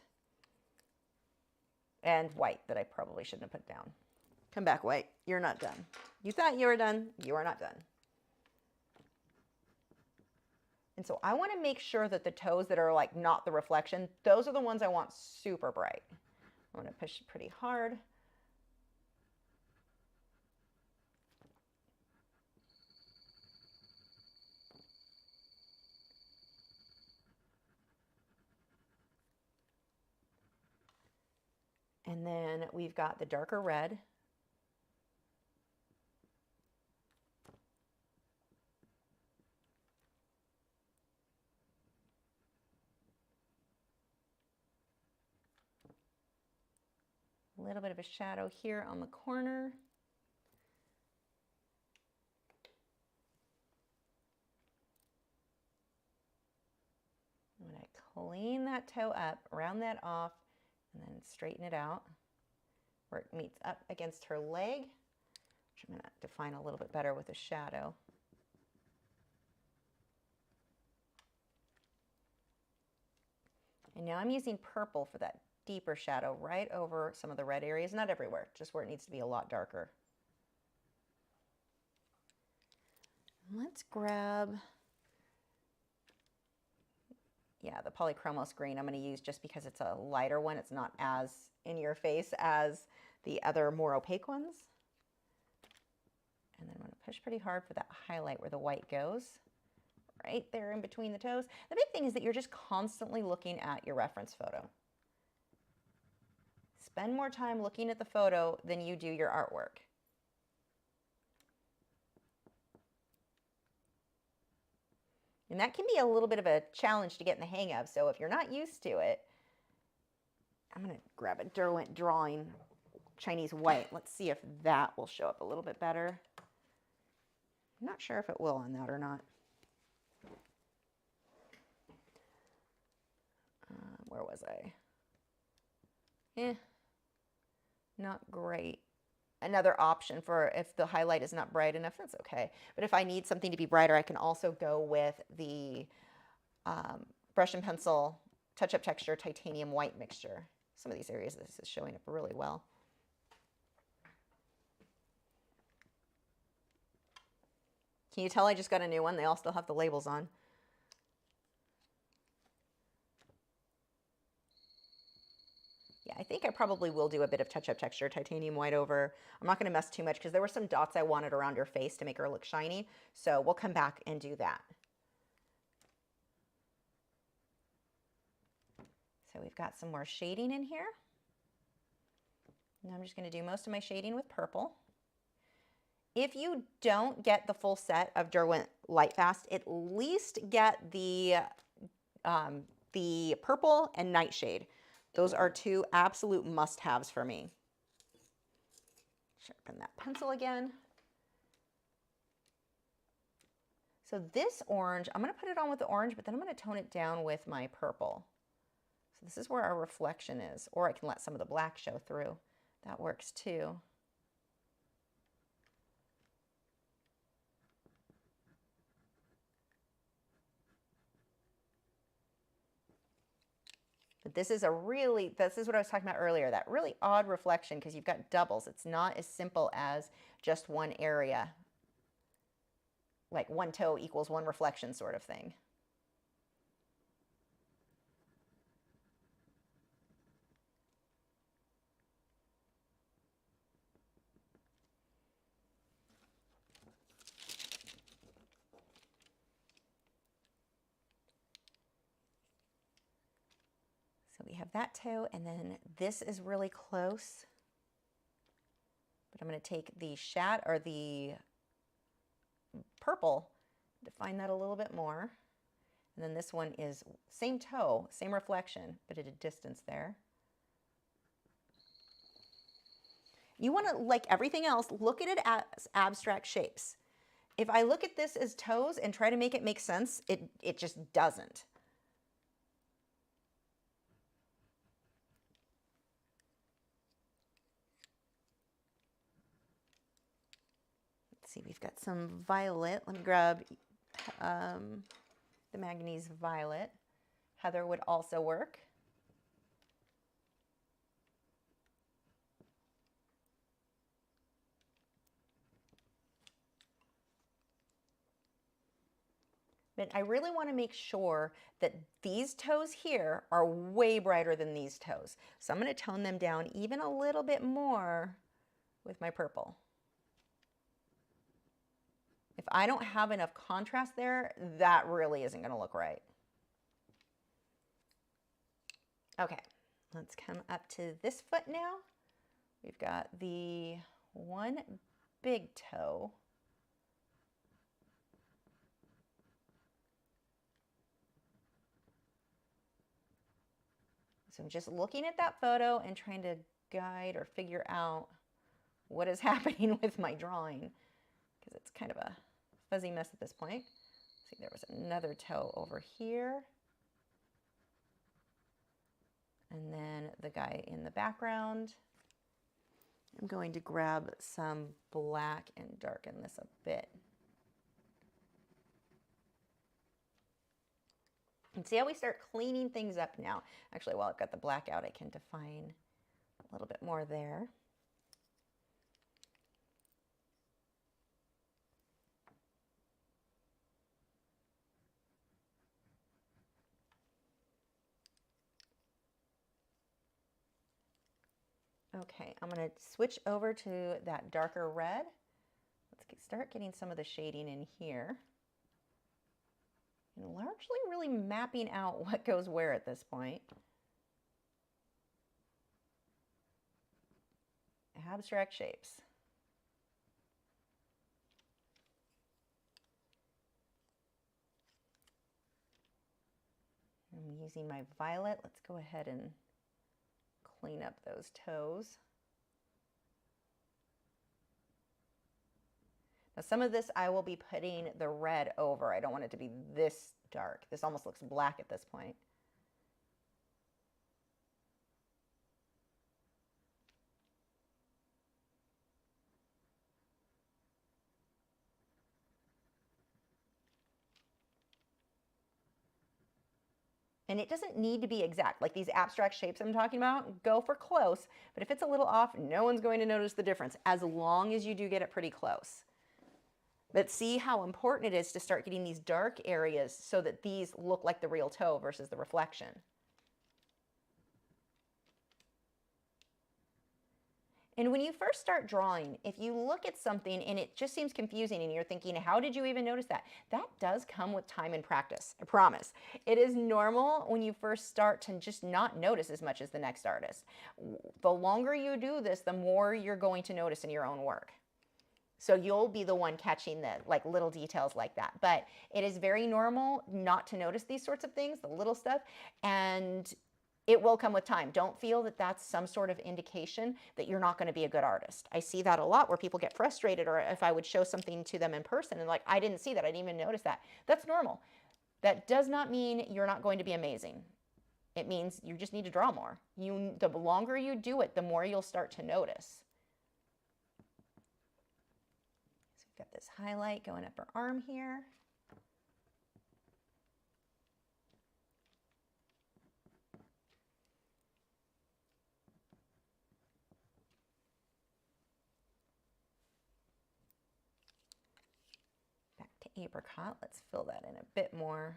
And white that I probably shouldn't have put down. Come back, white. You're not done. You thought you were done. You are not done. And so I want to make sure that the toes that are like not the reflection, those are the ones I want super bright. I'm going to push pretty hard. And then we've got the darker red. A little bit of a shadow here on the corner. I'm going to clean that toe up, round that off, and then straighten it out where it meets up against her leg, which I'm going to define a little bit better with a shadow. And now I'm using purple for that deeper shadow right over some of the red areas, not everywhere, just where it needs to be a lot darker. Let's grab, yeah, the polychromos green I'm going to use just because it's a lighter one. It's not as in your face as the other more opaque ones. And then I'm going to push pretty hard for that highlight where the white goes, right there in between the toes. The big thing is that you're just constantly looking at your reference photo. Spend more time looking at the photo than you do your artwork. And that can be a little bit of a challenge to get in the hang of. So if you're not used to it, I'm going to grab a Derwent drawing Chinese white. Let's see if that will show up a little bit better. I'm not sure if it will on that or not. Where was I? Not great. Another option for if the highlight is not bright enough, that's okay. But if I need something to be brighter, I can also go with the brush and pencil touch-up texture titanium white mixture. Some of these areas this is showing up really well. Can you tell I just got a new one? They all still have the labels on. Yeah, I think I probably will do a bit of touch-up texture, titanium white over. I'm not going to mess too much because there were some dots I wanted around her face to make her look shiny. So we'll come back and do that. So we've got some more shading in here. Now I'm just going to do most of my shading with purple. If you don't get the full set of Derwent Lightfast, at least get the purple and nightshade. Those are two absolute must-haves for me. Sharpen that pencil again. So this orange, I'm going to put it on with the orange, but then I'm going to tone it down with my purple. So this is where our reflection is, or I can let some of the black show through. That works too. But this is this is what I was talking about earlier, that really odd reflection because you've got doubles. It's not as simple as just one area, like one toe equals one reflection sort of thing. So we have that toe, and then this is really close. But I'm going to take the the purple, define that a little bit more. And then this one is same toe, same reflection, but at a distance there. You want to, like everything else, look at it as abstract shapes. If I look at this as toes and try to make it make sense, it just doesn't. See, we've got some violet. Let me grab the manganese violet. Heather would also work. But I really want to make sure that these toes here are way brighter than these toes. So I'm going to tone them down even a little bit more with my purple. If I don't have enough contrast there, that really isn't going to look right. Okay, let's come up to this foot now. We've got the one big toe. So I'm just looking at that photo and trying to guide or figure out what is happening with my drawing, because it's kind of a fuzzy mess at this point. See, there was another toe over here. And then the guy in the background. I'm going to grab some black and darken this a bit. And see how we start cleaning things up now. Actually, while I've got the black out, I can define a little bit more there. Okay, I'm going to switch over to that darker red. Let's start getting some of the shading in here. And largely really mapping out what goes where at this point. Abstract shapes. I'm using my violet. Let's go ahead and clean up those toes. Now some of this I will be putting the red over. I don't want it to be this dark. This almost looks black at this point. And it doesn't need to be exact. Like these abstract shapes I'm talking about, go for close. But if it's a little off, no one's going to notice the difference, as long as you do get it pretty close. But see how important it is to start getting these dark areas so that these look like the real toe versus the reflection. And when you first start drawing, if you look at something and it just seems confusing and you're thinking, how did you even notice that? That does come with time and practice, I promise. It is normal when you first start to just not notice as much as the next artist. The longer you do this, the more you're going to notice in your own work. So you'll be the one catching the little details like that. But it is very normal not to notice these sorts of things, the little stuff, and it will come with time. Don't feel that that's some sort of indication that you're not going to be a good artist. I see that a lot where people get frustrated, or if I would show something to them in person and like, I didn't see that, I didn't even notice that. That's normal. That does not mean you're not going to be amazing. It means you just need to draw more. The longer you do it, the more you'll start to notice. So we've got this highlight going up her arm here. Apricot. Let's fill that in a bit more.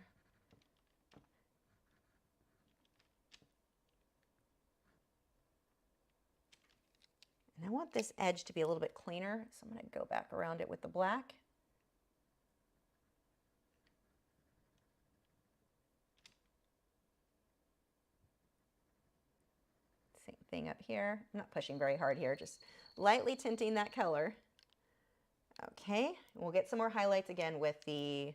And I want this edge to be a little bit cleaner, so I'm going to go back around it with the black. Same thing up here. I'm not pushing very hard here, just lightly tinting that color. Okay, we'll get some more highlights again with the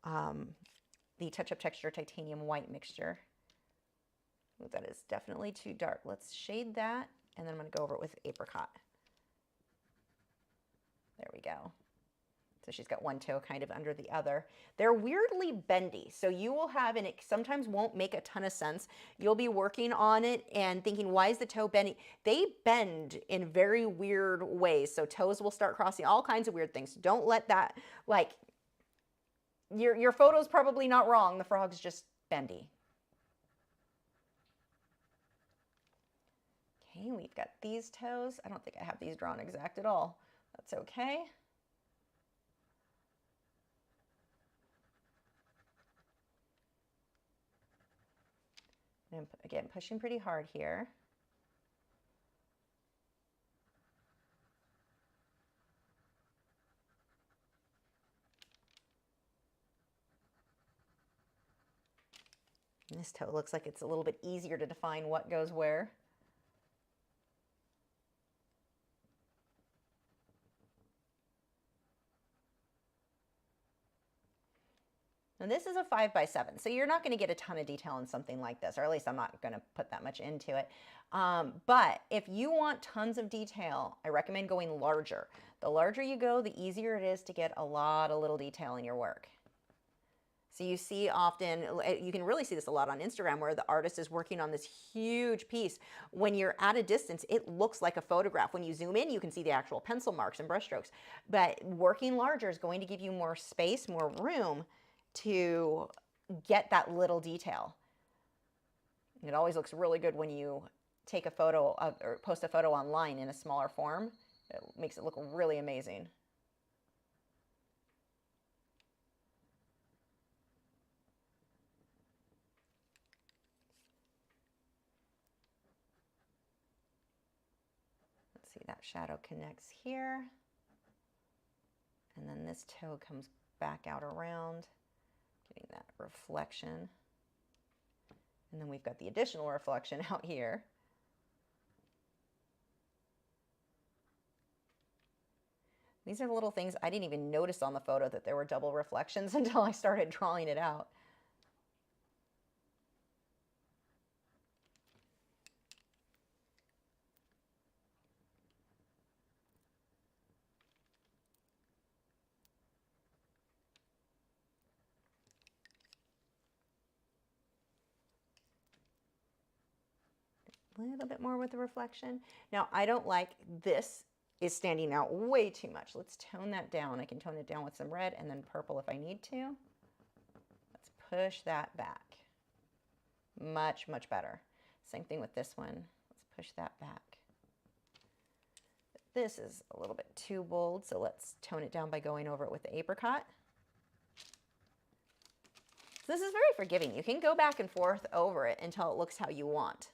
Touch Up Texture Titanium White mixture. Ooh, that is definitely too dark. Let's shade that, and then I'm going to go over it with Apricot. There we go. So she's got one toe kind of under the other. They're weirdly bendy, so you will have, and it sometimes won't make a ton of sense. You'll be working on it and thinking, why is the toe bending? They bend in very weird ways, so toes will start crossing, all kinds of weird things. Don't let that, like, your photo's probably not wrong. The frog's just bendy. Okay, we've got these toes. I don't think I have these drawn exact at all. That's okay. And again, pushing pretty hard here. And this toe looks like it's a little bit easier to define what goes where. Now this is a 5x7, so you're not going to get a ton of detail in something like this, or at least I'm not going to put that much into it. But if you want tons of detail, I recommend going larger. The larger you go, the easier it is to get a lot of little detail in your work. So you see often, you can really see this a lot on Instagram, where the artist is working on this huge piece. When you're at a distance, it looks like a photograph. When you zoom in, you can see the actual pencil marks and brush strokes. But working larger is going to give you more space, more room to get that little detail. It always looks really good when you take a photo of, or post a photo online in a smaller form. It makes it look really amazing. Let's see, that shadow connects here. And then this toe comes back out around, getting that reflection. And then we've got the additional reflection out here. These are the little things I didn't even notice on the photo, that there were double reflections until I started drawing it out. A little bit more with the reflection. Now, I don't like this is standing out way too much. Let's tone that down. I can tone it down with some red and then purple if I need to. Let's push that back. Much, much better. Same thing with this one. Let's push that back. This is a little bit too bold, so let's tone it down by going over it with the apricot. So this is very forgiving. You can go back and forth over it until it looks how you want.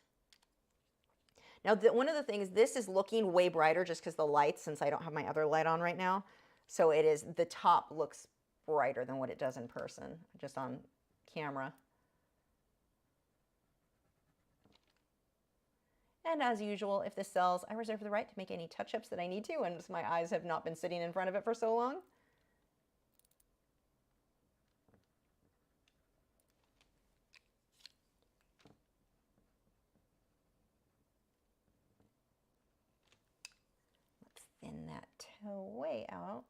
Now, one of the things, this is looking way brighter just because the lights, since I don't have my other light on right now. So it is, the top looks brighter than what it does in person, just on camera. And as usual, if this sells, I reserve the right to make any touch-ups that I need to, and my eyes have not been sitting in front of it for so long. Thin that toe way out.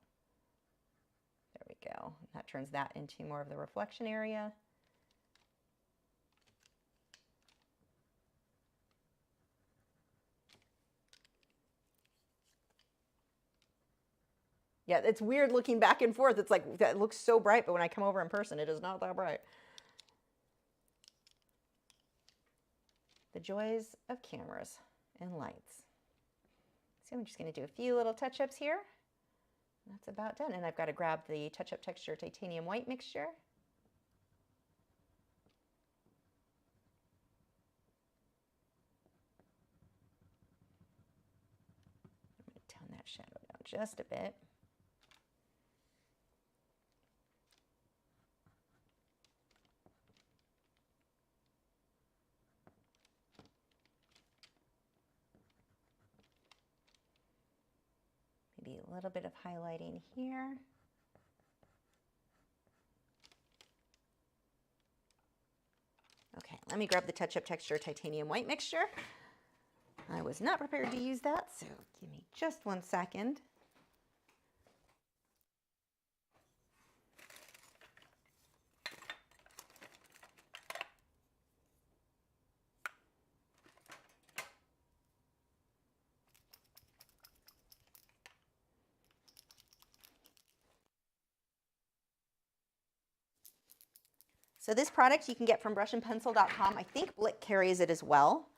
There we go. That turns that into more of the reflection area. Yeah, it's weird looking back and forth. It's like, that looks so bright, but when I come over in person, it is not that bright. The joys of cameras and lights. So I'm just going to do a few little touch-ups here. That's about done. And I've got to grab the touch-up texture titanium white mixture. I'm going to tone that shadow down just a bit. Maybe a little bit of highlighting here. Okay, let me grab the touch-up texture titanium white mixture. I was not prepared to use that, so give me just 1 second. So this product you can get from brushandpencil.com. I think Blick carries it as well,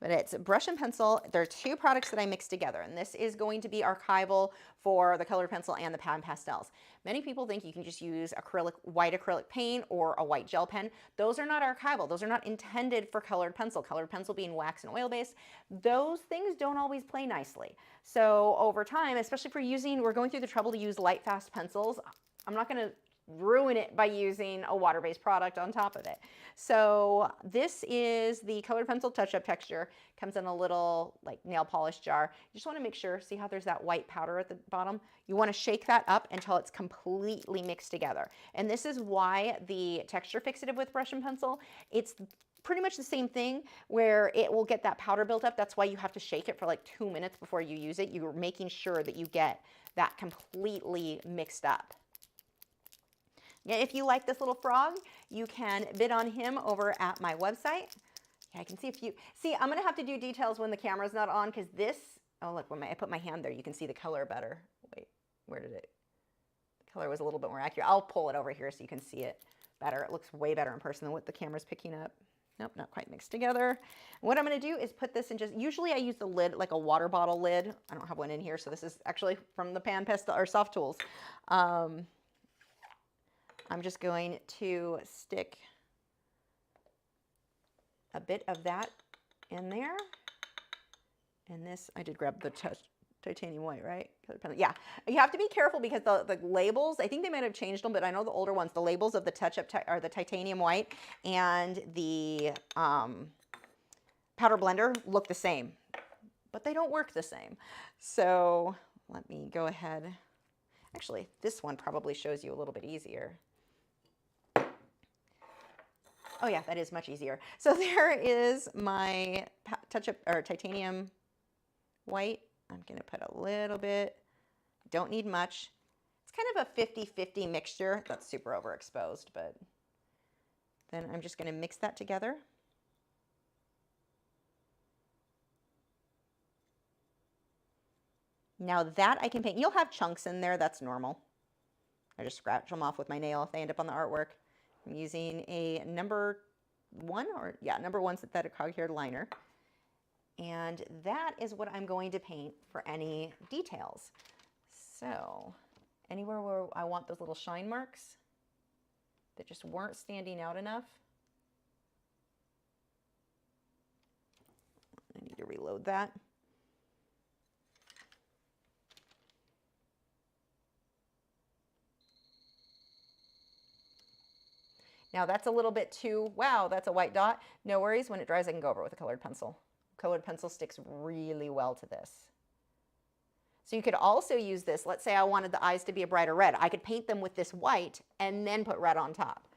but it's brush and pencil. There are 2 products that I mixed together, and this is going to be archival for the colored pencil and the pastels. Many people think you can just use white acrylic paint or a white gel pen. Those are not archival. Those are not intended for colored pencil being wax and oil based. Those things don't always play nicely. So over time, especially if we're going through the trouble to use light fast pencils, I'm not going to ruin it by using a water-based product on top of it. So this is the colored pencil touch-up texture. Comes in a little like nail polish jar. You just want to make sure, see how there's that white powder at the bottom? You want to shake that up until it's completely mixed together. And this is why the texture fixative with brush and pencil, it's pretty much the same thing where it will get that powder built up. That's why you have to shake it for like 2 minutes before you use it. You're making sure that you get that completely mixed up. If you like this little frog, you can bid on him over at my website. Yeah, I can see I'm gonna have to do details when the camera's not on because this, oh look, when I put my hand there, you can see the color better. Wait, where did it? The color was a little bit more accurate. I'll pull it over here so you can see it better. It looks way better in person than what the camera's picking up. Nope, not quite mixed together. What I'm gonna do is put this in usually I use the lid, like a water bottle lid. I don't have one in here, so this is actually from the Pastel or Soft Tools. I'm just going to stick a bit of that in there. And this, I did grab the titanium white, right? Yeah, you have to be careful because the labels, I think they might have changed them, but I know the older ones, the labels of the touch-up are the titanium white and the powder blender look the same, but they don't work the same. So let me go ahead. Actually, this one probably shows you a little bit easier. Oh yeah, that is much easier. So there is my touch-up or titanium white. I'm gonna put a little bit, don't need much. It's kind of a 50-50 mixture. That's super overexposed, but then I'm just gonna mix that together. Now that I can paint, you'll have chunks in there, that's normal. I just scratch them off with my nail if they end up on the artwork. I'm using a number 1 synthetic hog-haired liner. And that is what I'm going to paint for any details. So anywhere where I want those little shine marks that just weren't standing out enough, I need to reload that. Now that's a little bit too, wow, that's a white dot. No worries, when it dries I can go over it with a colored pencil. Colored pencil sticks really well to this. So you could also use this, let's say I wanted the eyes to be a brighter red. I could paint them with this white and then put red on top.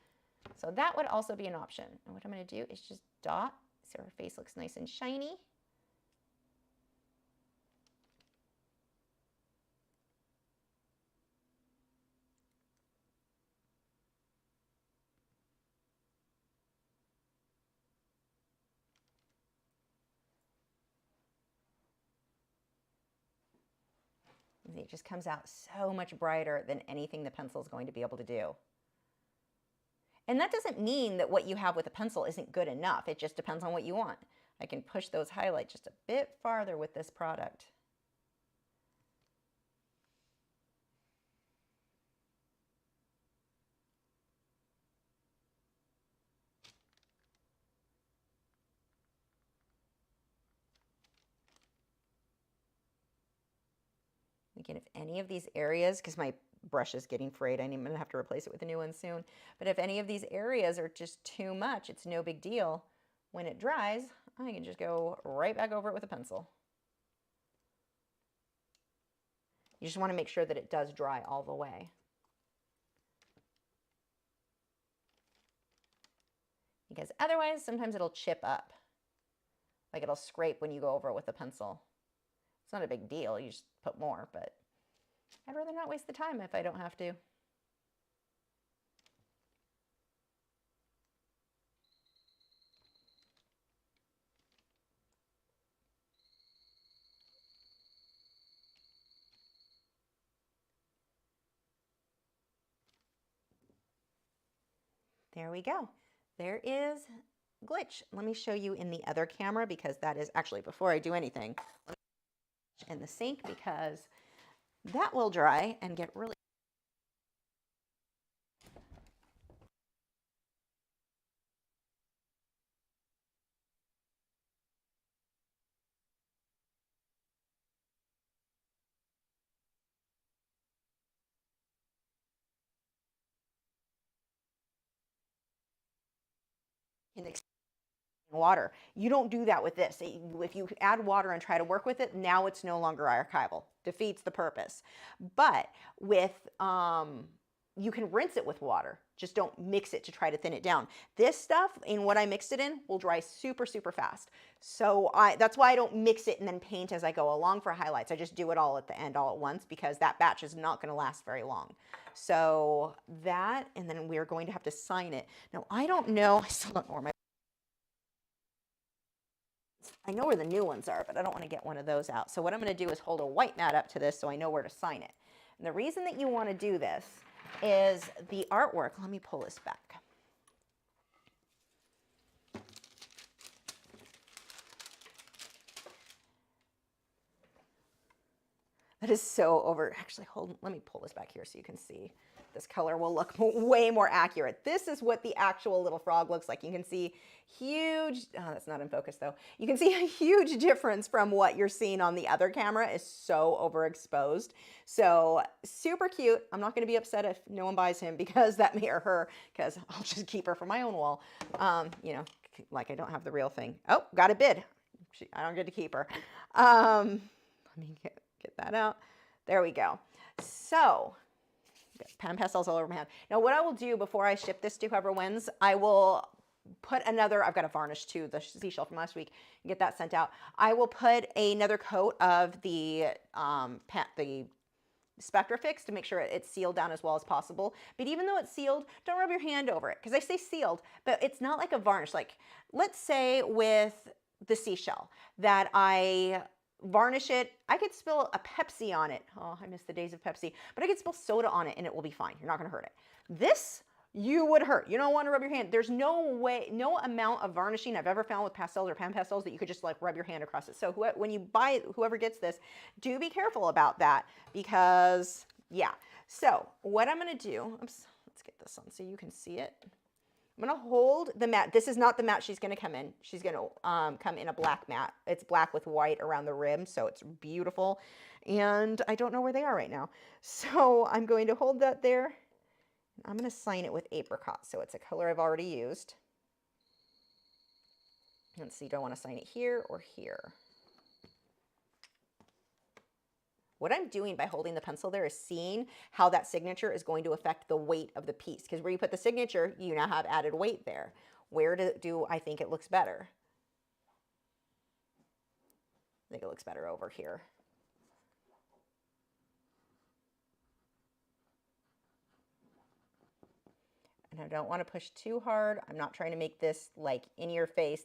So that would also be an option. And what I'm going to do is just dot so her face looks nice and shiny. It just comes out so much brighter than anything the pencil is going to be able to do. And that doesn't mean that what you have with a pencil isn't good enough. It just depends on what you want. I can push those highlights just a bit farther with this product. Again, if any of these areas, because my brush is getting frayed, I'm going to have to replace it with a new one soon. But if any of these areas are just too much, it's no big deal. When it dries, I can just go right back over it with a pencil. You just want to make sure that it does dry all the way. Because otherwise, sometimes it'll chip up. Like it'll scrape when you go over it with a pencil. It's not a big deal, you just put more, but I'd rather not waste the time if I don't have to. There we go. There is glitch. Let me show you in the other camera because that is actually, before I do anything, let me in the sink because that will dry and get really in water. You don't do that with this. If you add water and try to work with it, now it's no longer archival. Defeats the purpose. But with, you can rinse it with water. Just don't mix it to try to thin it down. This stuff, in what I mixed it in, will dry super, super fast. So that's why I don't mix it and then paint as I go along for highlights. I just do it all at the end, all at once, because that batch is not going to last very long. So that, and then we're going to have to sign it. Now, I don't know, I still don't know where my, I know where the new ones are, but I don't want to get one of those out. So what I'm going to do is hold a white mat up to this so I know where to sign it. And the reason that you want to do this is the artwork. Let me pull this back. That is so over. Actually, let me pull this back here so you can see. This color will look way more accurate. This is what the actual little frog looks like. You can see huge, oh, that's not in focus though. You can see a huge difference from what you're seeing on the other camera. Is so overexposed. So super cute. I'm not going to be upset if no one buys him because that me or her, because I'll just keep her for my own wall. You know, like I don't have the real thing. Oh, got a bid. I don't get to keep her. Let me get that out. There we go. So pan pastels all over my hand. Now what I will do before I ship this to whoever wins, I will put another, I've got to varnish too, the seashell from last week, and get that sent out. I will put another coat of the Spectrafix to make sure it's sealed down as well as possible. But even though it's sealed, don't rub your hand over it, because I say sealed, but it's not like a varnish. Like let's say with the seashell that I varnish it, I could spill a Pepsi on it. Oh, I miss the days of Pepsi. But I could spill soda on it and it will be fine. You're not going to hurt it. This, you would hurt. You don't want to rub your hand. There's no way, no amount of varnishing I've ever found with pastels or pan pastels that you could just like rub your hand across it. So when you buy it, whoever gets this, do be careful about that because, yeah. So what I'm going to do, oops, let's get this on so you can see it. I'm going to hold the mat. This is not the mat she's going to come in. She's going to come in a black mat. It's black with white around the rim, so it's beautiful. And I don't know where they are right now. So I'm going to hold that there. I'm going to sign it with apricot, so it's a color I've already used. Let's see, do I want to sign it here or here? What I'm doing by holding the pencil there is seeing how that signature is going to affect the weight of the piece. Because where you put the signature, you now have added weight there. Where do I think it looks better? I think it looks better over here. And I don't want to push too hard. I'm not trying to make this like in your face.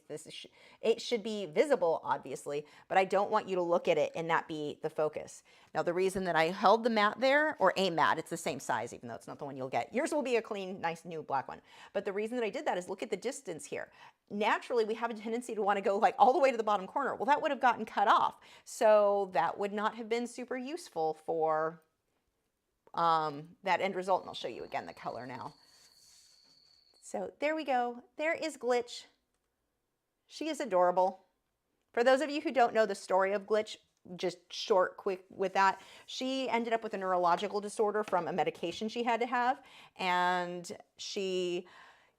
It should be visible, obviously, but I don't want you to look at it and that be the focus. Now, the reason that I held the mat there, or a mat, it's the same size, even though it's not the one you'll get. Yours will be a clean, nice, new black one. But the reason that I did that is look at the distance here. Naturally, we have a tendency to want to go like all the way to the bottom corner. Well, that would have gotten cut off. So that would not have been super useful for that end result. And I'll show you again the color now. So there we go. There is Glitch. She is adorable. For those of you who don't know the story of Glitch, just short, quick with that, she ended up with a neurological disorder from a medication she had to have, and she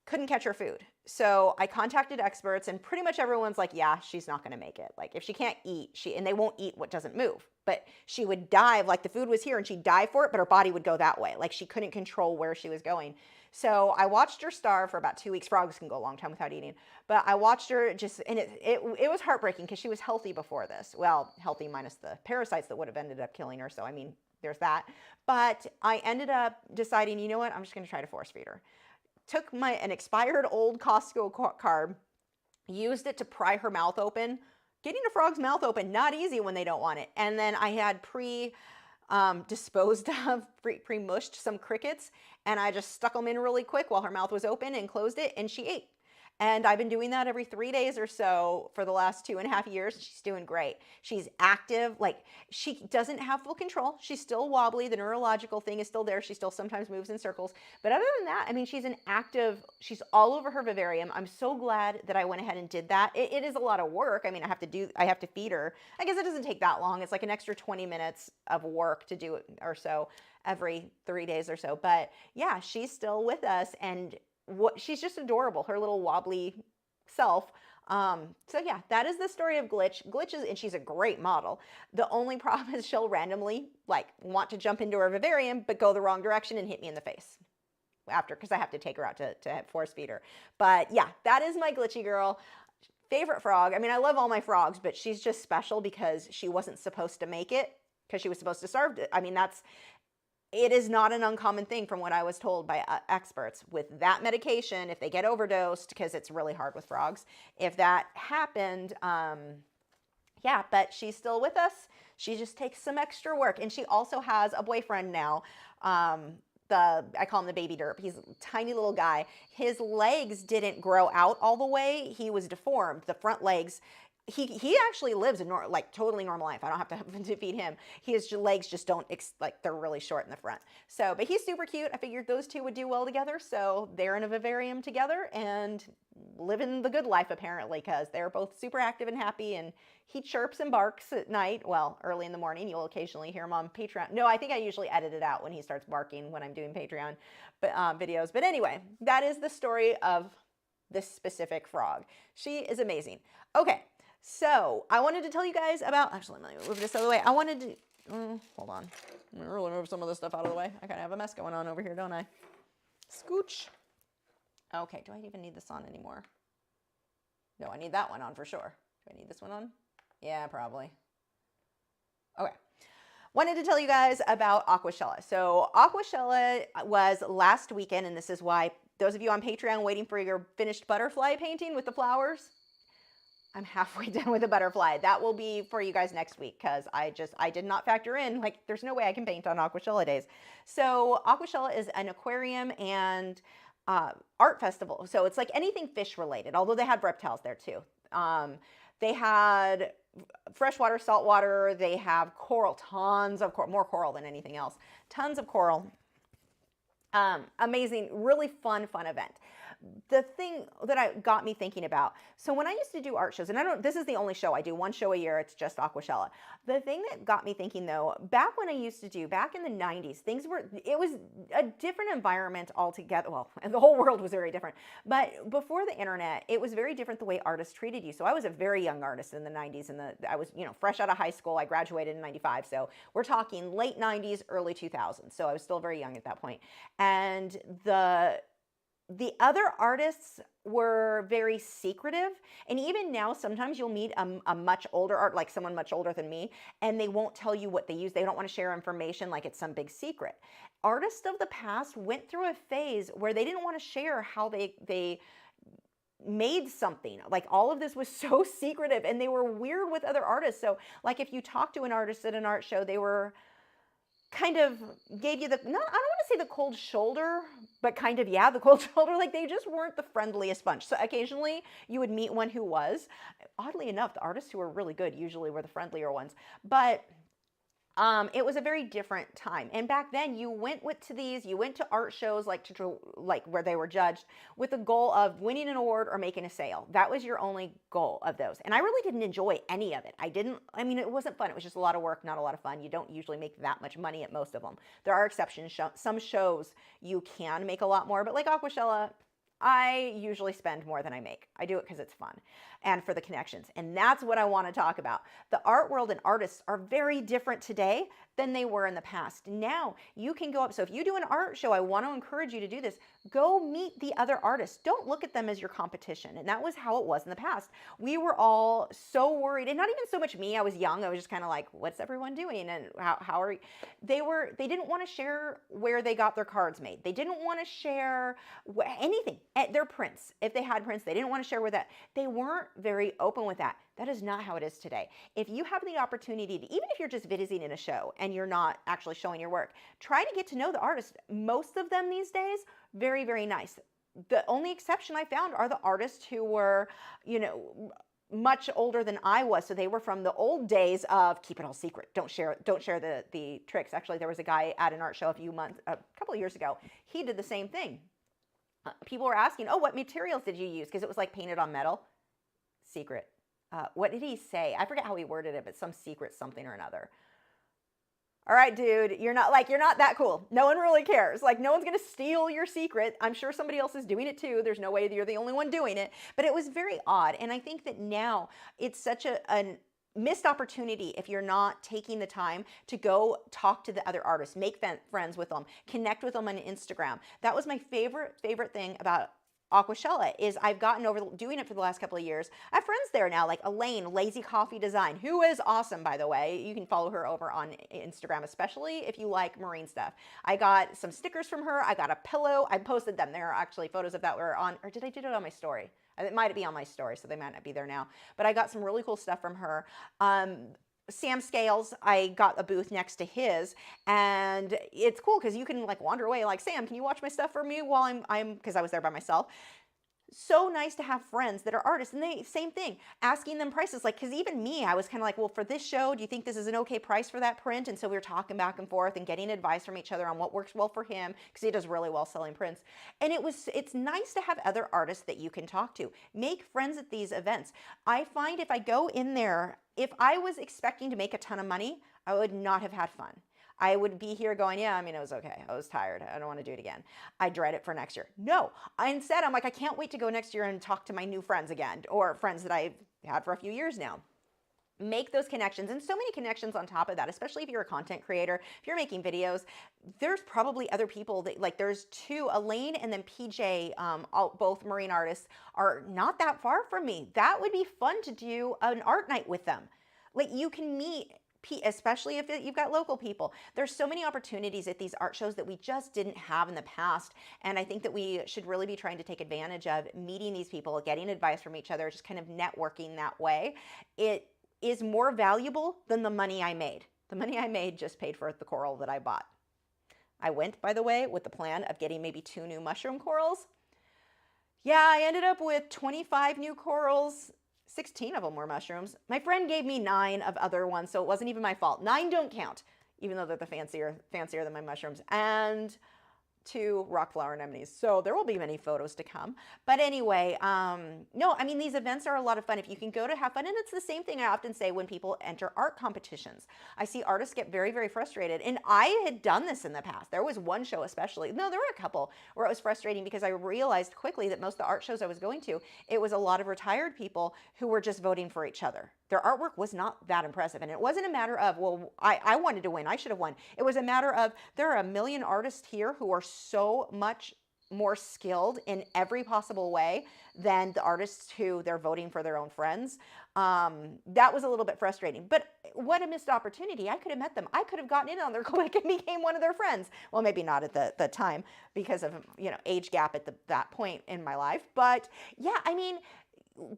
couldn't catch her food. So I contacted experts, and pretty much everyone's like, yeah, she's not going to make it. Like if she can't eat, and they won't eat what doesn't move. But she would dive, like the food was here and she'd dive for it, but her body would go that way. Like she couldn't control where she was going. So I watched her starve for about 2 weeks. Frogs can go a long time without eating. But I watched her just, and it was heartbreaking because she was healthy before this. Well, healthy minus the parasites that would have ended up killing her. So, I mean, there's that. But I ended up deciding, you know what, I'm just going to try to force feed her. Took an expired old Costco carb, used it to pry her mouth open. Getting a frog's mouth open, not easy when they don't want it. And then I had disposed of, pre-mushed some crickets, and I just stuck them in really quick while her mouth was open and closed it, and she ate. And I've been doing that every 3 days or so for the last 2.5 years. She's doing great. She's active. Like, she doesn't have full control. She's still wobbly. The neurological thing is still there. She still sometimes moves in circles. But other than that, I mean, she's she's all over her vivarium. I'm so glad that I went ahead and did that. It is a lot of work. I mean, I have to feed her. I guess it doesn't take that long. It's like an extra 20 minutes of work to do it or so every 3 days or so. But yeah, she's still with us, and she's just adorable. Her little wobbly self. So yeah, that is the story of Glitch. Glitch is, and she's a great model. The only problem is she'll randomly like want to jump into her vivarium, but go the wrong direction and hit me in the face after, because I have to take her out to force feed her. But yeah, that is my Glitchy girl. Favorite frog. I mean, I love all my frogs, but she's just special because she wasn't supposed to make it, because she was supposed to starve. I mean, it is not an uncommon thing from what I was told by experts. With that medication, if they get overdosed, because it's really hard with frogs, if that happened, yeah, but she's still with us. She just takes some extra work. And she also has a boyfriend now. I call him the baby derp. He's a tiny little guy. His legs didn't grow out all the way. He was deformed. The front legs, he actually lives a like totally normal life. I don't have to feed him. His legs just don't, like, they're really short in the front. So, but he's super cute. I figured those two would do well together. So they're in a vivarium together and living the good life, apparently, because they're both super active and happy. And he chirps and barks at night. Well, early in the morning. You'll occasionally hear him on Patreon. No, I think I usually edit it out when he starts barking when I'm doing Patreon videos. But anyway, that is the story of this specific frog. She is amazing. Okay. So I wanted to tell you guys about, actually, let me move this out of the way. I wanted to, hold on. I'm going to really move some of this stuff out of the way. I kind of have a mess going on over here, don't I? Scooch. Okay, do I even need this on anymore? No, I need that one on for sure. Do I need this one on? Yeah, probably. Okay. Wanted to tell you guys about Aquashella. So Aquashella was last weekend, and this is why those of you on Patreon waiting for your finished butterfly painting with the flowers, I'm halfway done with the butterfly. That will be for you guys next week, because I did not factor in, like, there's no way I can paint on Aquashella days. So Aquashella is an aquarium and art festival. So it's like anything fish related, although they had reptiles there too. They had freshwater, saltwater. They have coral, tons of coral, more coral than anything else. Tons of coral. Amazing, really fun event. The thing that got me thinking about, so when I used to do art shows, and this is the only show I do, one show a year, it's just Aquashella. The thing that got me thinking though, back when I used to do, back in the 90s, it was a different environment altogether. Well, the whole world was very different, but before the internet, it was very different the way artists treated you. So I was a very young artist in the 90s, and I was, fresh out of high school. I graduated in 95. So we're talking late 90s, early 2000s. So I was still very young at that point. And the other artists were very secretive. And even now, sometimes you'll meet a much older art, like someone much older than me, and they won't tell you what they use. They don't want to share information like it's some big secret. Artists of the past went through a phase where they didn't want to share how they made something. Like, all of this was so secretive, and they were weird with other artists. So like, if you talk to an artist at an art show, they were kind of gave you I don't want to say the cold shoulder, but kind of, yeah, the cold shoulder. Like, they just weren't the friendliest bunch. So occasionally you would meet one who was. Oddly enough, the artists who were really good usually were the friendlier ones. But it was a very different time. And back then, you went to art shows like where they were judged with the goal of winning an award or making a sale. That was your only goal of those. And I really didn't enjoy any of it. It wasn't fun. It was just a lot of work, not a lot of fun. You don't usually make that much money at most of them. There are exceptions. Some shows you can make a lot more, but like Aquashella, I usually spend more than I make. I do it because it's fun and for the connections. And that's what I want to talk about. The art world and artists are very different today than they were in the past. Now you can go up. So if you do an art show, I want to encourage you to do this. Go meet the other artists. Don't look at them as your competition. And that was how it was in the past. We were all so worried, and not even so much me. I was young. I was just kind of like, what's everyone doing? And how are they didn't want to share where they got their cards made. They didn't want to share anything. Their prints. If they had prints, they didn't want to share with that. They weren't very open with that. That is not how it is today. If you have the opportunity to, even if you're just visiting in a show and you're not actually showing your work, try to get to know the artist. Most of them these days, very, very nice. The only exception I found are the artists who were, much older than I was. So they were from the old days of keep it all secret. Don't share the tricks. Actually, there was a guy at an art show a couple of years ago. He did the same thing. People were asking, oh, what materials did you use? Because it was like painted on metal. Secret. What did he say? I forget how he worded it, but some secret something or another. All right, dude, you're not that cool. No one really cares. Like, no one's going to steal your secret. I'm sure somebody else is doing it too. There's no way that you're the only one doing it. But it was very odd. And I think that now it's such a missed opportunity if you're not taking the time to go talk to the other artists, make friends with them, connect with them on Instagram. That was my favorite thing about Aquashella is I've gotten over doing it for the last couple of years. I have friends there now, like Elaine, Lazy Coffee Design, who is awesome, by the way. You can follow her over on Instagram, especially if you like marine stuff. I got some stickers from her. I got a pillow. I posted them. There are actually photos of that were on, or did I do it on my story? It might be on my story, so they might not be there now. But I got some really cool stuff from her. Sam Scales, I got a booth next to his, and it's cool because you can like wander away like, Sam, can you watch my stuff for me while I'm because I was there by myself. So nice to have friends that are artists, and they same thing, asking them prices, like, because even me, I was kind of like, well, for this show, do you think this is an okay price for that print? And so we were talking back and forth and getting advice from each other on what works well for him, because he does really well selling prints. And it's nice to have other artists that you can talk to, make friends at these events. I find if I go in there, if I was expecting to make a ton of money, I would not have had fun. I would be here going, yeah, I mean, it was okay. I was tired. I don't want to do it again. I dread it for next year. No, instead, I'm like, I can't wait to go next year and talk to my new friends again, or friends that I've had for a few years now. Make those connections, and so many connections on top of that, especially if you're a content creator, if you're making videos, there's probably other people that, like, there's two, Elaine and then PJ, both marine artists, are not that far from me. That would be fun to do an art night with them. Like, you can meet, especially if you've got local people. There's so many opportunities at these art shows that we just didn't have in the past. And I think that we should really be trying to take advantage of meeting these people, getting advice from each other, just kind of networking that way. It is more valuable than the money I made. The money I made just paid for the coral that I bought. I went, by the way, with the plan of getting maybe 2 new mushroom corals. Yeah, I ended up with 25 new corals. 16 of them were mushrooms. My friend gave me 9 of other ones, so it wasn't even my fault. 9 don't count, even though they're the fancier than my mushrooms. And 2 rock flower anemones. So there will be many photos to come. But anyway, no, I mean, these events are a lot of fun if you can go to have fun. And it's the same thing I often say when people enter art competitions. I see artists get very, very frustrated. And I had done this in the past. There was one show especially. No, there were a couple where it was frustrating because I realized quickly that most of the art shows I was going to, it was a lot of retired people who were just voting for each other. Their artwork was not that impressive. And it wasn't a matter of, well, I wanted to win, I should have won. It was a matter of, there are a million artists here who are so much more skilled in every possible way than the artists who they're voting for their own friends. That was a little bit frustrating. But what a missed opportunity. I could have met them. I could have gotten in on their clique and became one of their friends. Well, maybe not at the time because of, age gap at that point in my life. But yeah, I mean,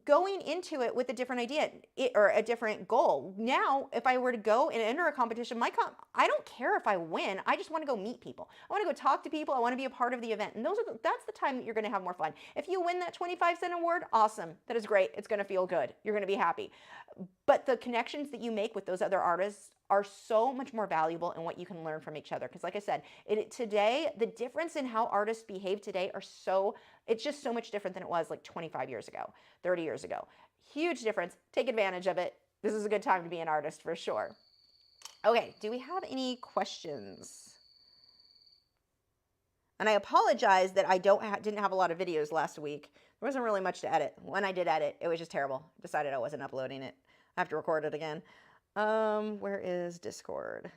going into it with a different idea or a different goal. Now, if I were to go and enter a competition, I don't care if I win. I just want to go meet people. I want to go talk to people. I want to be a part of the event. And that's the time that you're going to have more fun. If you win that 25-cent award, awesome. That is great. It's going to feel good. You're going to be happy. But the connections that you make with those other artists are so much more valuable in what you can learn from each other. Because like I said, today, the difference in how artists behave today it's just so much different than it was like 25 years ago, 30 years ago. Huge difference. Take advantage of it. This is a good time to be an artist for sure. Okay, do we have any questions? And I apologize that I didn't have a lot of videos last week. There wasn't really much to edit. When I did edit, it was just terrible. Decided I wasn't uploading it. I have to record it again. Where is Discord?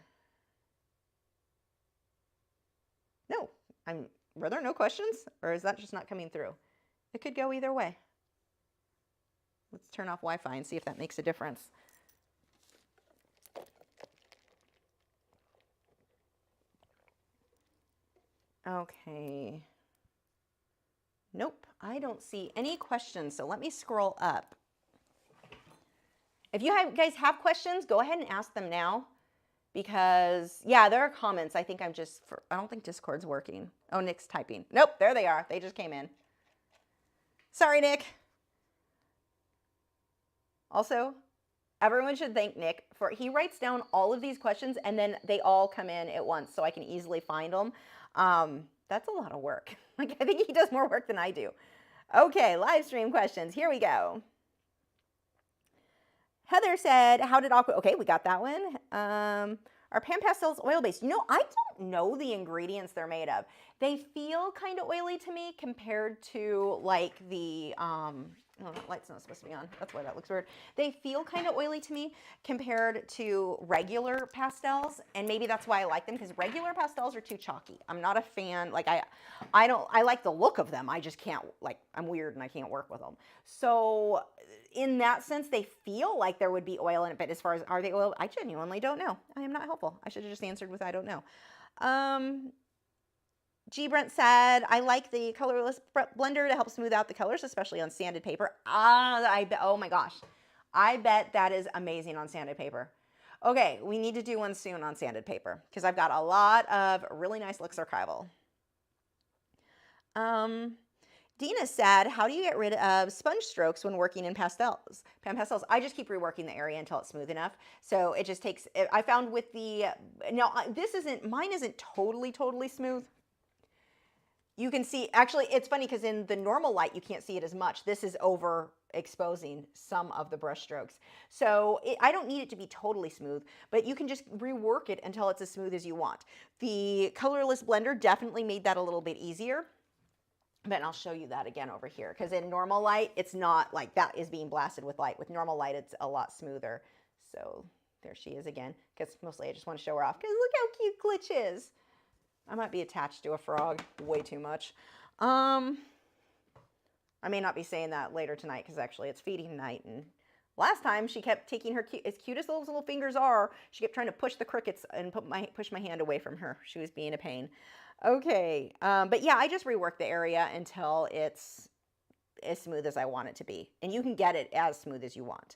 No, were there no questions, or is that just not coming through? It could go either way. Let's turn off Wi-Fi and see if that makes a difference. Okay. Nope, I don't see any questions, so let me scroll up. If you guys have questions, go ahead and ask them now. Because, yeah, there are comments. I think I don't think Discord's working. Oh, Nick's typing. Nope, there they are. They just came in. Sorry, Nick. Also, everyone should thank Nick he writes down all of these questions and then they all come in at once so I can easily find them. That's a lot of work. Like, I think he does more work than I do. Okay, live stream questions. Here we go. Heather said, how did okay, we got that one. Are pan pastels oil-based? You know, I don't know the ingredients they're made of. They feel kind of oily to me compared to like the, oh, that light's not supposed to be on. That's why that looks weird. They feel kind of oily to me compared to regular pastels, and maybe that's why I like them, because regular pastels are too chalky. I'm not a fan. Like I like the look of them. I just can't, like, I'm weird and I can't work with them. So in that sense, they feel like there would be oil in it, but as far as are they oil, I genuinely don't know. I am not helpful. I should have just answered with I don't know. G. Brent said, I like the colorless blender to help smooth out the colors, especially on sanded paper. Oh my gosh. I bet that is amazing on sanded paper. Okay, we need to do one soon on sanded paper because I've got a lot of really nice looks archival. Dina said, how do you get rid of sponge strokes when working in pastels? Pan pastels, I just keep reworking the area until it's smooth enough. So it just takes, I found with the, now mine isn't totally smooth. You can see, actually, it's funny because in the normal light, you can't see it as much. This is over exposing some of the brush strokes. So I don't need it to be totally smooth, but you can just rework it until it's as smooth as you want. The colorless blender definitely made that a little bit easier. But I'll show you that again over here, because in normal light, it's not like that is being blasted with light. With normal light, it's a lot smoother. So there she is again, because mostly I just want to show her off, because look how cute Glitch is. I might be attached to a frog way too much. I may not be saying that later tonight, because actually it's feeding night, and last time she kept taking her, as cute as those little fingers are, she kept trying to push the crickets and push my hand away from her. She was being a pain. Okay, but yeah, I just rework the area until it's as smooth as I want it to be. And you can get it as smooth as you want.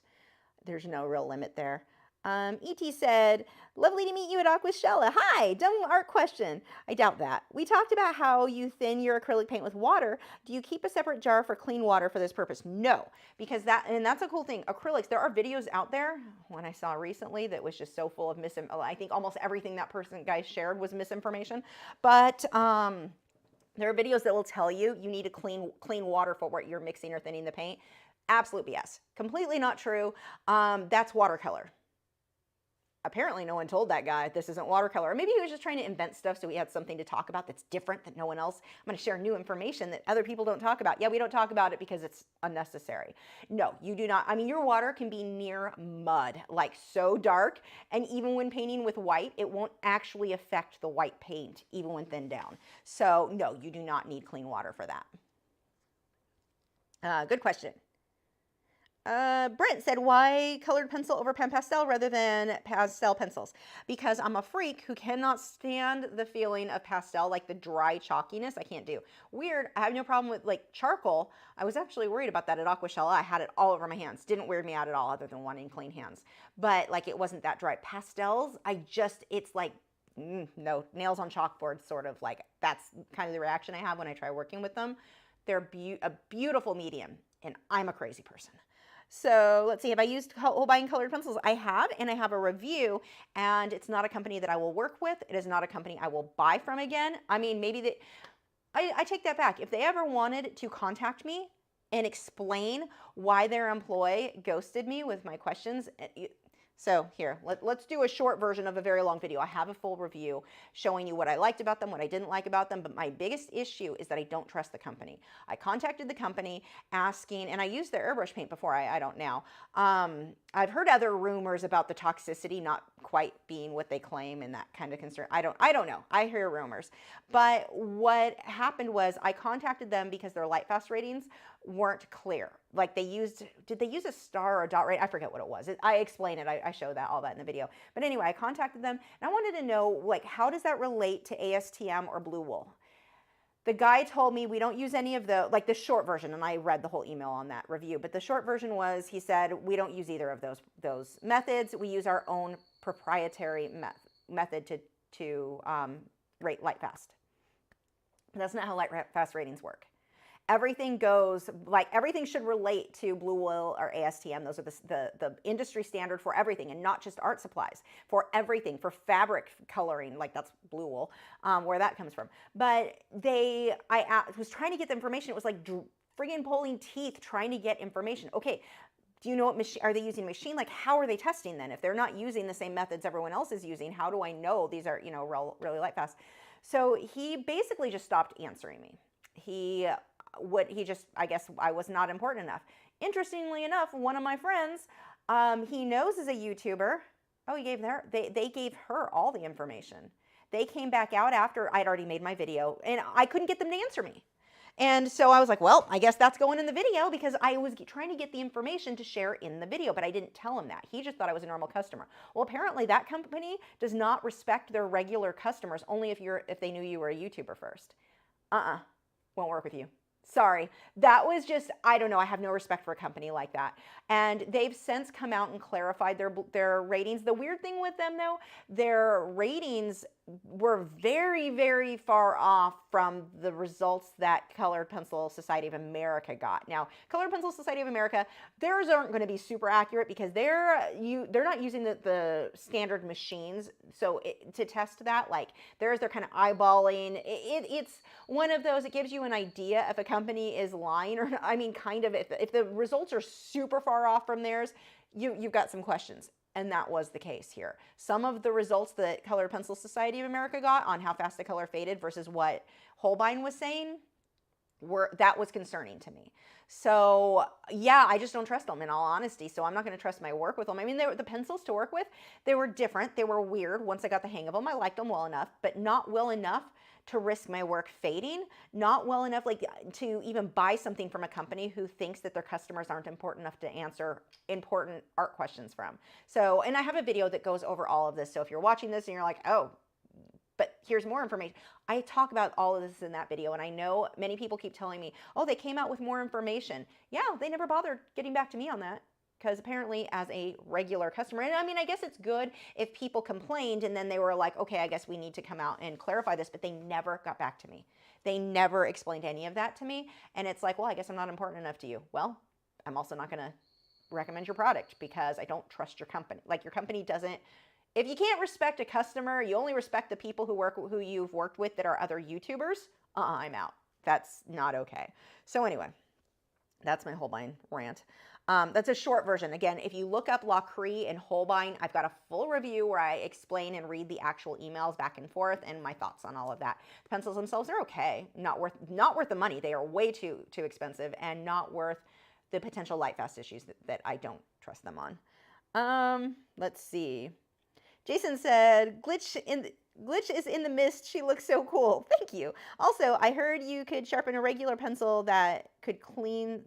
There's no real limit there. E.T. said, lovely to meet you at Aquashella. Hi, dumb art question. I doubt that. We talked about how you thin your acrylic paint with water. Do you keep a separate jar for clean water for this purpose? No, because that's a cool thing. Acrylics, there are videos out there, one I saw recently that was just so full of I think almost everything that guy shared was misinformation. But there are videos that will tell you you need to clean water for what you're mixing or thinning the paint. Absolute BS. Completely not true. That's watercolor. Apparently no one told that guy this isn't watercolor. Or maybe he was just trying to invent stuff so he had something to talk about that's different that no one else. I'm going to share new information that other people don't talk about. Yeah, we don't talk about it because it's unnecessary. No, you do not. I mean, your water can be near mud, like so dark, and even when painting with white, it won't actually affect the white paint, even when thinned down. So no, you do not need clean water for that. Good question. Brent said, why colored pencil over pan pastel rather than pastel pencils? Because I'm a freak who cannot stand the feeling of pastel, like the dry chalkiness. I can't do. Weird. I have no problem with like charcoal. I was actually worried about that at Aquashella. I had it all over my hands. Didn't weird me out at all other than wanting clean hands. But like it wasn't that dry. Pastels, it's like, no, nails on chalkboard sort of like, that's kind of the reaction I have when I try working with them. They're a beautiful medium and I'm a crazy person. So let's see, have I used Holbein colored pencils? I have, and I have a review, and it's not a company that I will work with. It is not a company I will buy from again. I mean, maybe I take that back. If they ever wanted to contact me and explain why their employee ghosted me with my questions, so here, let's do a short version of a very long video. I have a full review showing you what I liked about them, what I didn't like about them, but my biggest issue is that I don't trust the company. I contacted the company asking, and I used their airbrush paint before, I don't now. I've heard other rumors about the toxicity not quite being what they claim and that kind of concern. I don't know. I hear rumors. But what happened was I contacted them because their light fast ratings weren't clear. Like did they use a star or a dot rate? I forget what it was. I explain it. I show all that in the video. But anyway, I contacted them and I wanted to know, like, how does that relate to ASTM or Blue Wool? The guy told me we don't use any of the short version, and I read the whole email on that review, but the short version was, he said, we don't use either of those methods. We use our own proprietary method to rate light fast. That's not how light fast ratings work. Everything everything should relate to Blue Wool or ASTM. Those are the industry standard for everything, and not just art supplies, for everything, for fabric coloring, like that's Blue Wool, where that comes from. But I was trying to get the information. It was like friggin' pulling teeth trying to get information. Okay, do you know what machine, are they using a machine? Like, how are they testing then? If they're not using the same methods everyone else is using, how do I know these are, you know, really light fast? So he basically just stopped answering me. He just, I guess I was not important enough. Interestingly enough, one of my friends, he knows is a YouTuber. Oh, they gave her all the information. They came back out after I'd already made my video, and I couldn't get them to answer me. And so I was like, well, I guess that's going in the video, because I was trying to get the information to share in the video, but I didn't tell him that. He just thought I was a normal customer. Well, apparently that company does not respect their regular customers, only if they knew you were a YouTuber first. Won't work with you. Sorry. That was just, I don't know. I have no respect for a company like that. And they've since come out and clarified their ratings. The weird thing with them, though, their ratings were very, very far off from the results that Colored Pencil Society of America got. Now, Colored Pencil Society of America, theirs aren't going to be super accurate because they're not using the standard machines. So to test that, like they're kind of eyeballing. It's one of those, it gives you an idea if a company is lying or not. I mean, kind of, if the results are super far off from theirs, you've got some questions. And that was the case here. Some of the results that Colored Pencil Society of America got on how fast the color faded versus what Holbein was saying, that was concerning to me. So yeah, I just don't trust them, in all honesty. So I'm not going to trust my work with them. I mean, the pencils to work with, they were different. They were weird. Once I got the hang of them, I liked them well enough, but not well enough to risk my work fading, not well enough like to even buy something from a company who thinks that their customers aren't important enough to answer important art questions from. So, and I have a video that goes over all of this. So if you're watching this and you're like, oh, but here's more information, I talk about all of this in that video. And I know many people keep telling me, oh, they came out with more information. Yeah, they never bothered getting back to me on that. Because apparently as a regular customer, and I mean, I guess it's good if people complained and then they were like, okay, I guess we need to come out and clarify this, but they never got back to me. They never explained any of that to me. And it's like, well, I guess I'm not important enough to you. Well, I'm also not going to recommend your product because I don't trust your company. Like your company doesn't, if you can't respect a customer, you only respect the people who you've worked with that are other YouTubers, I'm out. That's not okay. So anyway, that's my Holbein rant. That's a short version. Again, if you look up Lachri and Holbein, I've got a full review where I explain and read the actual emails back and forth and my thoughts on all of that. The pencils themselves are okay, not worth the money. They are way too expensive and not worth the potential light fast issues that I don't trust them on. Let's see. Jason said, Glitch is in the mist. She looks so cool. Thank you. Also, I heard you could sharpen a regular pencil that could clean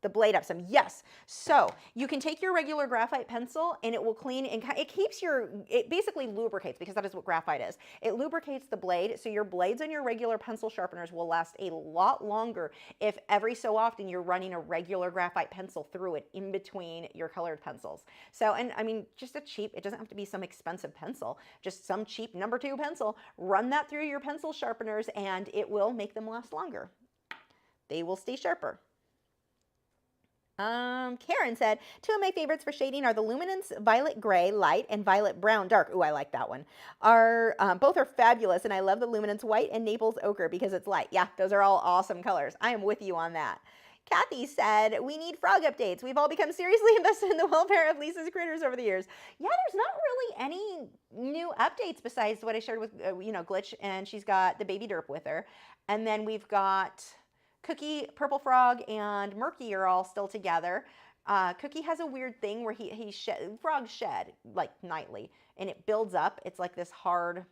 the blade up some. Yes. So you can take your regular graphite pencil and it will clean and it basically lubricates, because that is what graphite is. It lubricates the blade. So your blades on your regular pencil sharpeners will last a lot longer if every so often you're running a regular graphite pencil through it in between your colored pencils. So, and I mean, just it doesn't have to be some expensive pencil, just some cheap number 2 pencil. Run that through your pencil sharpeners and it will make them last longer. They will stay sharper. Karen said, 2 of my favorites for shading are the Luminance Violet Gray Light and Violet Brown Dark. Ooh, I like that one. Both are fabulous, and I love the Luminance White and Naples Ochre because it's light. Yeah, those are all awesome colors. I am with you on that. Kathy said, we need frog updates. We've all become seriously invested in the welfare of Lisa's critters over the years. Yeah, there's not really any new updates besides what I shared with, Glitch, and she's got the baby derp with her. And then we've got Cookie, Purple Frog, and Murky are all still together. Cookie has a weird thing where frogs shed like nightly, and it builds up. It's like this hard, I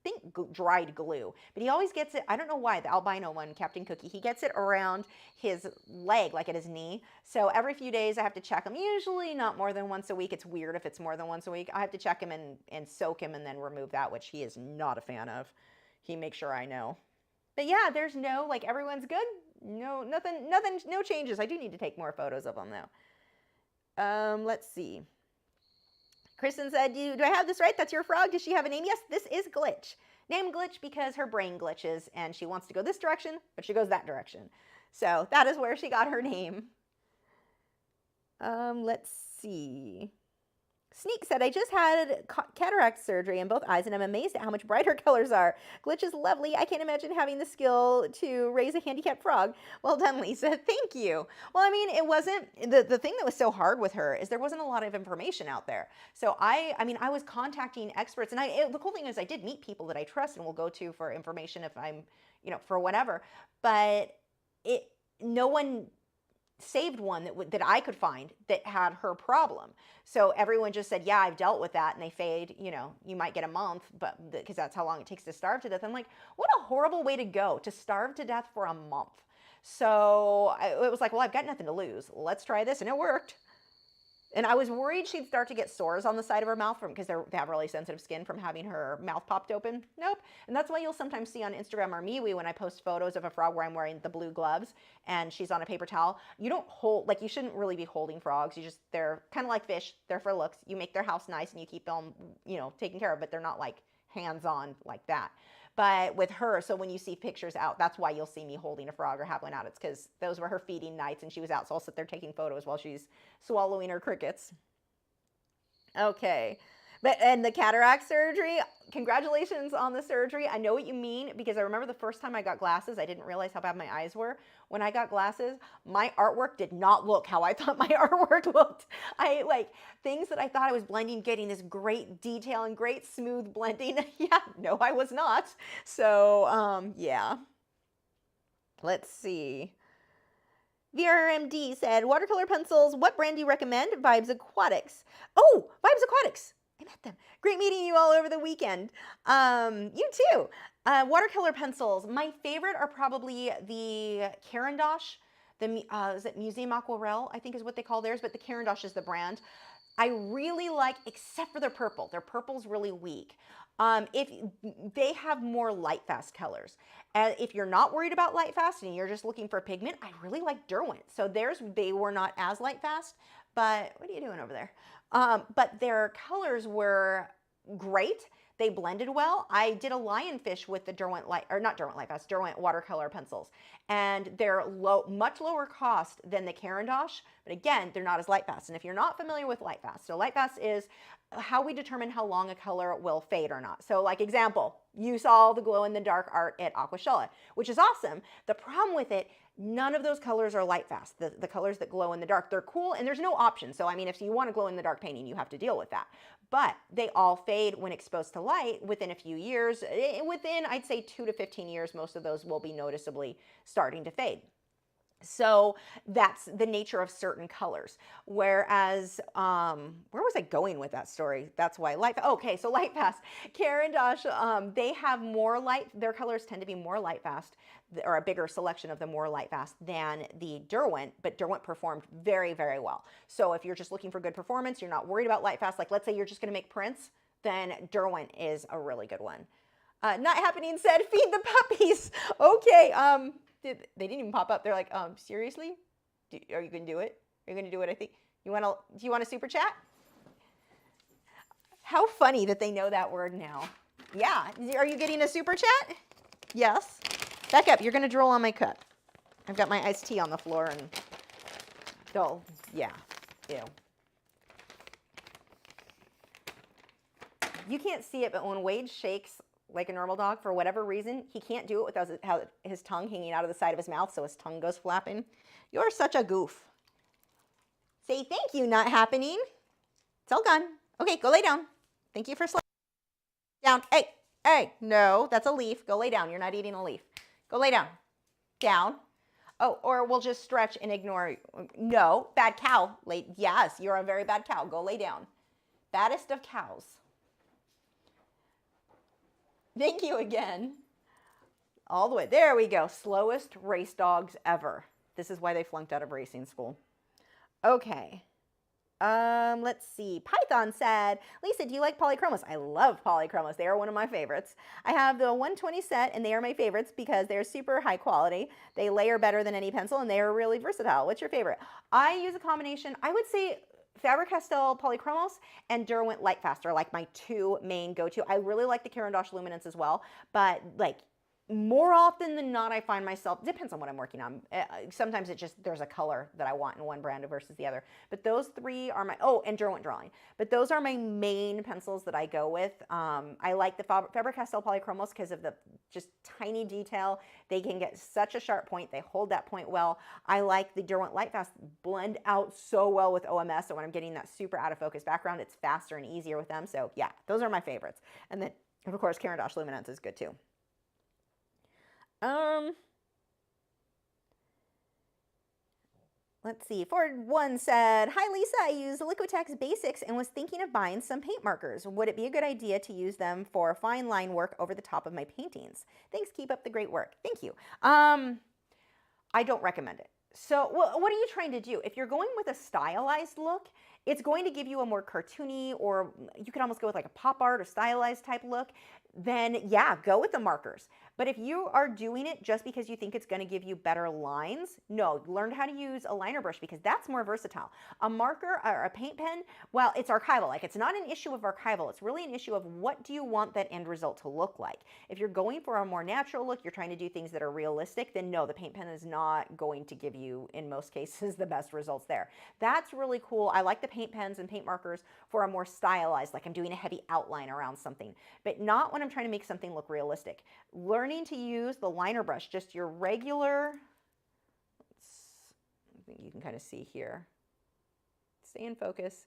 think dried glue, but he always gets it. I don't know why. The albino one, Captain Cookie, he gets it around his leg, like at his knee. So every few days I have to check him. Usually not more than once a week. It's weird if it's more than once a week. I have to check him and soak him and then remove that, which he is not a fan of. He makes sure I know. But yeah, there's no, like, everyone's good. No, nothing, no changes. I do need to take more photos of them though. Let's see. Kristen said, do I have this right? That's your frog. Does she have a name? Yes, this is Glitch. Named Glitch because her brain glitches and she wants to go this direction, but she goes that direction. So that is where she got her name. Let's see. Sneak said, I just had cataract surgery in both eyes and I'm amazed at how much brighter colors are. Glitch is lovely. I can't imagine having the skill to raise a handicapped frog. Well done, Lisa. Thank you. Well, I mean, it wasn't, the thing that was so hard with her is there wasn't a lot of information out there. So I mean, I was contacting experts, and the cool thing is I did meet people that I trust and will go to for information if I'm, for whatever. But no one saved one that I could find that had her problem. So everyone just said, yeah, I've dealt with that, and they fade, you might get a month, but because that's how long it takes to starve to death. I'm like, what a horrible way to go, to starve to death for a month. So it was like, well, I've got nothing to lose. Let's try this, and it worked. And I was worried she'd start to get sores on the side of her mouth because they have really sensitive skin from having her mouth popped open. Nope. And that's why you'll sometimes see on Instagram or MeWe when I post photos of a frog where I'm wearing the blue gloves and she's on a paper towel. You don't hold, like, you shouldn't really be holding frogs. They're kind of like fish. They're for looks. You make their house nice and you keep them, taken care of, but they're not like hands-on like that. But with her, so when you see pictures out, that's why you'll see me holding a frog or have one out. It's because those were her feeding nights and she was out. So I'll sit there taking photos while she's swallowing her crickets. Okay. And the cataract surgery, congratulations on the surgery. I know what you mean because I remember the first time I got glasses, I didn't realize how bad my eyes were. When I got glasses, my artwork did not look how I thought my artwork looked. Things that I thought I was blending, getting this great detail and great smooth blending. Yeah, no, I was not. So, yeah. Let's see. VRMD said, watercolor pencils, what brand do you recommend? Vibes Aquatics. Oh, Vibes Aquatics. I met them. Great meeting you all over the weekend. You too. Watercolor pencils. My favorite are probably the Carandosh. Is it Museum Aquarelle, I think is what they call theirs, but the Carandosh is the brand. I really like, except for their purple. Their purple's really weak. If they have more light fast colors. If you're not worried about light fast and you're just looking for pigment, I really like Derwent. So they were not as light fast, but what are you doing over there? But their colors were great. They blended well. I did a lionfish with the Derwent Derwent watercolor pencils, and they're much lower cost than the Carandosh, but again, they're not as light fast. And if you're not familiar with light fast, so light fast is how we determine how long a color will fade or not. So like example, you saw the glow in the dark art at Aquashella, which is awesome. The problem with it, none of those colors are light fast. The colors that glow in the dark, they're cool and there's no option. So I mean, if you want to glow in the dark painting, you have to deal with that. But they all fade when exposed to light within a few years. Within, I'd say 2 to 15 years, most of those will be noticeably starting to fade. So that's the nature of certain colors. Whereas, where was I going with that story? That's why okay, so light fast. Carandosh, they have more light, their colors tend to be more light fast, or a bigger selection of the more light fast than the Derwent, but Derwent performed very, very well. So if you're just looking for good performance, you're not worried about light fast, like let's say you're just gonna make prints, then Derwent is a really good one. Not happening said, feed the puppies. Okay, they didn't even pop up. They're like, seriously? Are you gonna do it? Are you gonna do it? I think do you want a super chat? How funny that they know that word now. Yeah, are you getting a super chat? Yes. Back up, you're gonna drool on my cup. I've got my iced tea on the floor and yeah, ew. You can't see it, but when Wade shakes like a normal dog, for whatever reason, he can't do it without his tongue hanging out of the side of his mouth, so his tongue goes flapping. You're such a goof. Say thank you, not happening. It's all gone. Okay, go lay down. Thank you for sleeping. Down. Hey, no, that's a leaf. Go lay down. You're not eating a leaf. Go lay down. Down. Oh, or we'll just stretch and ignore. No, bad cow. Yes, you're a very bad cow. Go lay down. Baddest of cows. Thank you again. All the way. There we go. Slowest race dogs ever. This is why they flunked out of racing school. Okay. Let's see. Python said, Lisa, do you like polychromos? I love polychromos. They are one of my favorites. I have the 120 set, and they are my favorites because they're super high quality. They layer better than any pencil, and they are really versatile. What's your favorite? I use a combination. I would say Faber-Castell Polychromos and Derwent Lightfast are like my two main go-to. I really like the Carandosh Luminance as well, but like more often than not, I find myself, depends on what I'm working on. Sometimes it just, there's a color that I want in one brand versus the other. But those three are my, oh, and Derwent Drawing. But those are my main pencils that I go with. I like the Faber-Castell Polychromos because of the just tiny detail. They can get such a sharp point. They hold that point well. I like the Derwent Lightfast, blend out so well with OMS. So when I'm getting that super out of focus background, it's faster and easier with them. So yeah, those are my favorites. And then, of course, Caran d'Ache Luminance is good too. Let's see. Ford1 said, "Hi Lisa, I use Liquitex Basics and was thinking of buying some paint markers. Would it be a good idea to use them for fine line work over the top of my paintings? Thanks, keep up the great work." Thank you. I don't recommend it. So, well, what are you trying to do? If you're going with a stylized look, it's going to give you a more cartoony, or you could almost go with like a pop art or stylized type look. Then yeah, go with the markers. But if you are doing it just because you think it's going to give you better lines, no, learn how to use a liner brush because that's more versatile. A marker or a paint pen, well, it's archival. Like, it's not an issue of archival. It's really an issue of what do you want that end result to look like. If you're going for a more natural look, you're trying to do things that are realistic, then no, the paint pen is not going to give you, in most cases, the best results there. That's really cool. I like the paint pens and paint markers for a more stylized, like I'm doing a heavy outline around something, but not when I'm trying to make something look realistic. Learning to use the liner brush, just your regular, I think you can kind of see here. Stay in focus.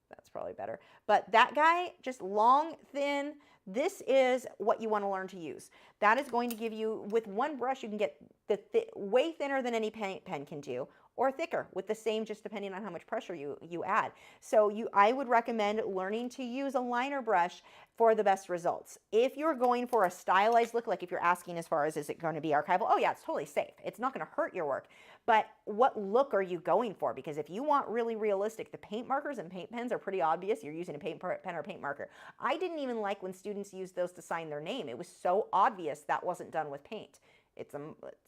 That's probably better. But that guy, just long, thin, this is what you want to learn to use. That is going to give you, with one brush, you can get the way thinner than any paint pen can do, or thicker with the same, just depending on how much pressure you add. So I would recommend learning to use a liner brush for the best results. If you're going for a stylized look, like if you're asking as far as is it going to be archival, oh yeah, it's totally safe. It's not going to hurt your work. But what look are you going for? Because if you want really realistic, the paint markers and paint pens are pretty obvious. You're using a paint pen or paint marker. I didn't even like when students used those to sign their name. It was so obvious that wasn't done with paint. It's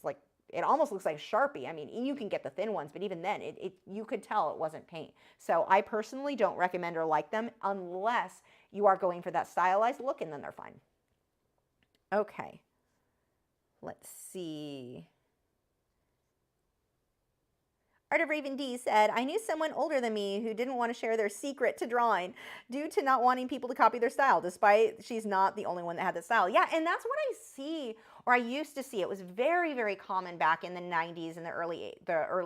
like, it almost looks like Sharpie. I mean, you can get the thin ones, but even then, you could tell it wasn't paint. So I personally don't recommend or like them unless you are going for that stylized look, and then they're fine. Okay, let's see. Art of Raven D said, "I knew someone older than me who didn't want to share their secret to drawing due to not wanting people to copy their style, despite she's not the only one that had that style." Yeah, and that's what I see, or I used to see. It was very, very common back in the 90s and the early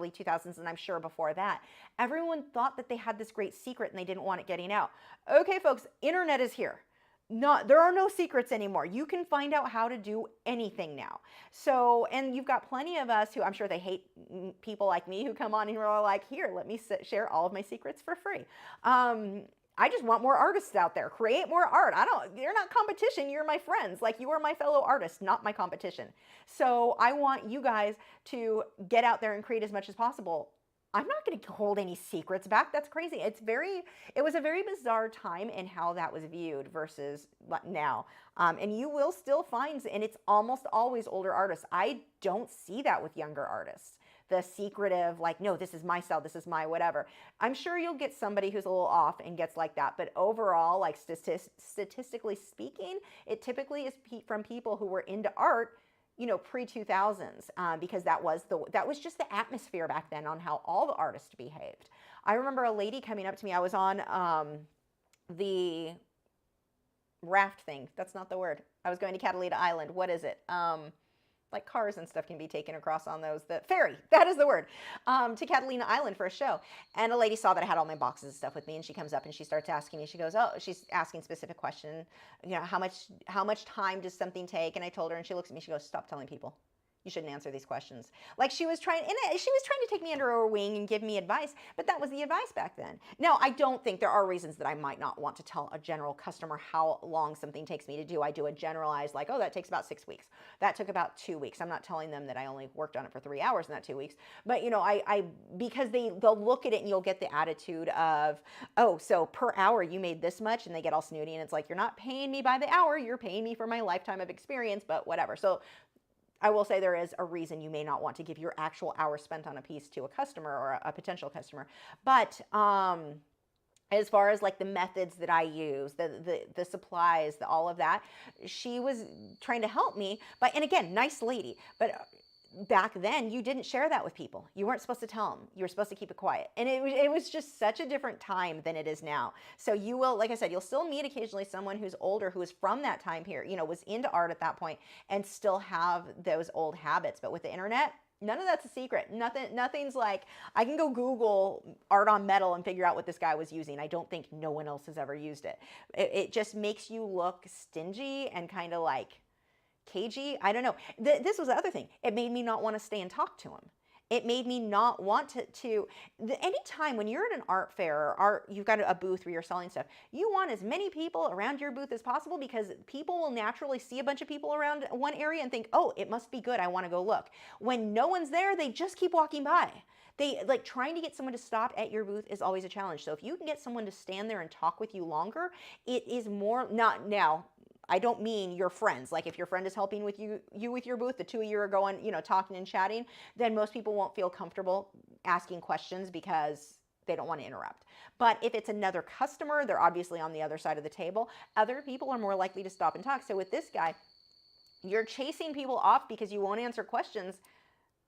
2000s, and I'm sure before that. Everyone thought that they had this great secret and they didn't want it getting out. Okay, folks, internet is here. There are no secrets anymore. You can find out how to do anything now. So, and you've got plenty of us who, I'm sure they hate people like me who come on and are like, here, let me share all of my secrets for free. I just want more artists out there. Create more art. You're not competition. You're my friends. Like, you are my fellow artists, not my competition. So I want you guys to get out there and create as much as possible. I'm not going to hold any secrets back. That's crazy. It was a very bizarre time in how that was viewed versus now. And you will still find, and it's almost always older artists. I don't see that with younger artists. The secretive, like, no, this is my style, this is my whatever. I'm sure you'll get somebody who's a little off and gets like that. But overall, like statistically speaking, it typically is from people who were into art, you know, pre-2000s, because that was just the atmosphere back then on how all the artists behaved. I remember a lady coming up to me. I was on the raft thing. That's not the word. I was going to Catalina Island. What is it? Like cars and stuff can be taken across on those. The ferry, that is the word, to Catalina Island for a show. And a lady saw that I had all my boxes and stuff with me, and she comes up and she starts asking me, she goes, oh, she's asking specific question, you know, how much time does something take? And I told her, and she looks at me, she goes, stop telling people. You shouldn't answer these questions. Like, she was trying to take me under her wing and give me advice, but that was the advice back then. Now, I don't think there are reasons that I might not want to tell a general customer how long something takes me to do. I do a generalized, like, oh, that takes about 6 weeks. That took about 2 weeks. I'm not telling them that I only worked on it for 3 hours in that 2 weeks. But, you know, because they'll look at it and you'll get the attitude of, oh, so per hour you made this much, and they get all snooty, and it's like, you're not paying me by the hour, you're paying me for my lifetime of experience, but whatever. So I will say there is a reason you may not want to give your actual hours spent on a piece to a customer or a potential customer. But as far as like the methods that I use, the supplies, all of that, she was trying to help me. But, and again, nice lady, but back then you didn't share that with people. You weren't supposed to tell them. You were supposed to keep it quiet. And it was just such a different time than it is now. So you will, like I said, you'll still meet occasionally someone who's older, who is from that time period, you know, was into art at that point and still have those old habits. But with the internet, none of that's a secret. Nothing's like, I can go Google art on metal and figure out what this guy was using. I don't think no one else has ever used it. It just makes you look stingy and kind of like cagey. I don't know. This was the other thing. It made me not want to stay and talk to him. It made me not want to anytime when you're at an art fair or you've got a booth where you're selling stuff, you want as many people around your booth as possible, because people will naturally see a bunch of people around one area and think, oh, it must be good, I want to go look. When no one's there, they just keep walking by. They like, trying to get someone to stop at your booth is always a challenge. So if you can get someone to stand there and talk with you longer, it is more, not now, I don't mean your friends. Like if your friend is helping with you with your booth, the two of you are going, you know, talking and chatting, then most people won't feel comfortable asking questions because they don't want to interrupt. But if it's another customer, they're obviously on the other side of the table, other people are more likely to stop and talk. So with this guy, you're chasing people off because you won't answer questions.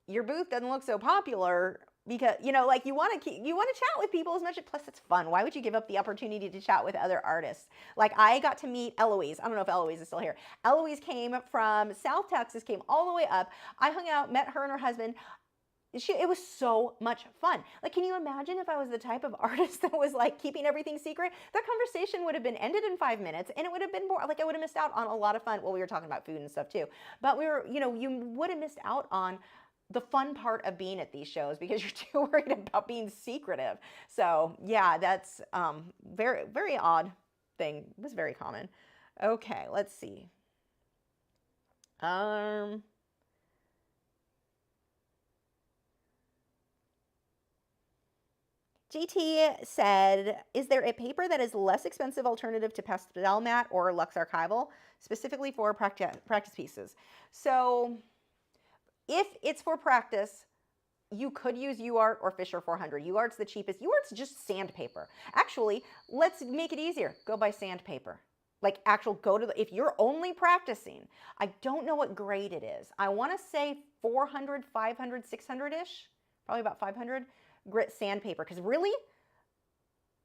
Your booth doesn't look so popular because, you know, like you want to chat with people as much, plus it's fun. Why would you give up the opportunity to chat with other artists? Like I got to meet Eloise. I don't know if Eloise is still here. Eloise came from South Texas, came all the way up. I hung out, met her and her husband. It was so much fun. Like, can you imagine if I was the type of artist that was like keeping everything secret? That conversation would have been ended in 5 minutes, and it would have been more like I would have missed out on a lot of fun. Well, we were talking about food and stuff too, but we were, you know, you would have missed out on the fun part of being at these shows because you're too worried about being secretive. So yeah, that's very, very odd thing. It was very common. Okay, let's see. GT said, is there a paper that is less expensive alternative to Pastel mat or Lux Archival, specifically for practice pieces? So if it's for practice, you could use UArt or Fisher 400. UArt's the cheapest. UArt's just sandpaper. Actually, let's make it easier. Go buy sandpaper. Like actual if you're only practicing, I don't know what grade it is. I want to say 400, 500, 600-ish, probably about 500 grit sandpaper. Because really,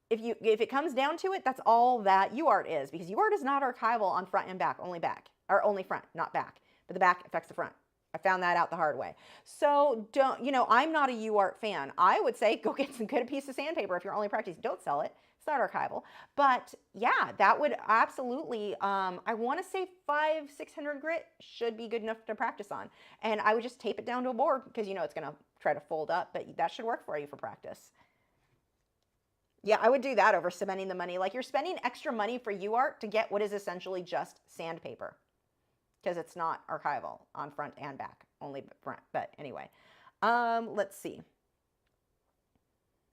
if it comes down to it, that's all that UArt is, because UArt is not archival on front and back, only back, or only front, not back. But the back affects the front. I found that out the hard way. So don't, you know, I'm not a UArt fan. I would say go get some good piece of sandpaper if you're only practicing. Don't sell it. It's not archival. But yeah, that would absolutely, I want to say 500-600 grit should be good enough to practice on. And I would just tape it down to a board because, you know, it's going to try to fold up, but that should work for you for practice. Yeah, I would do that over spending the money. Like you're spending extra money for UArt to get what is essentially just sandpaper, because it's not archival on front and back, only front. But anyway, let's see.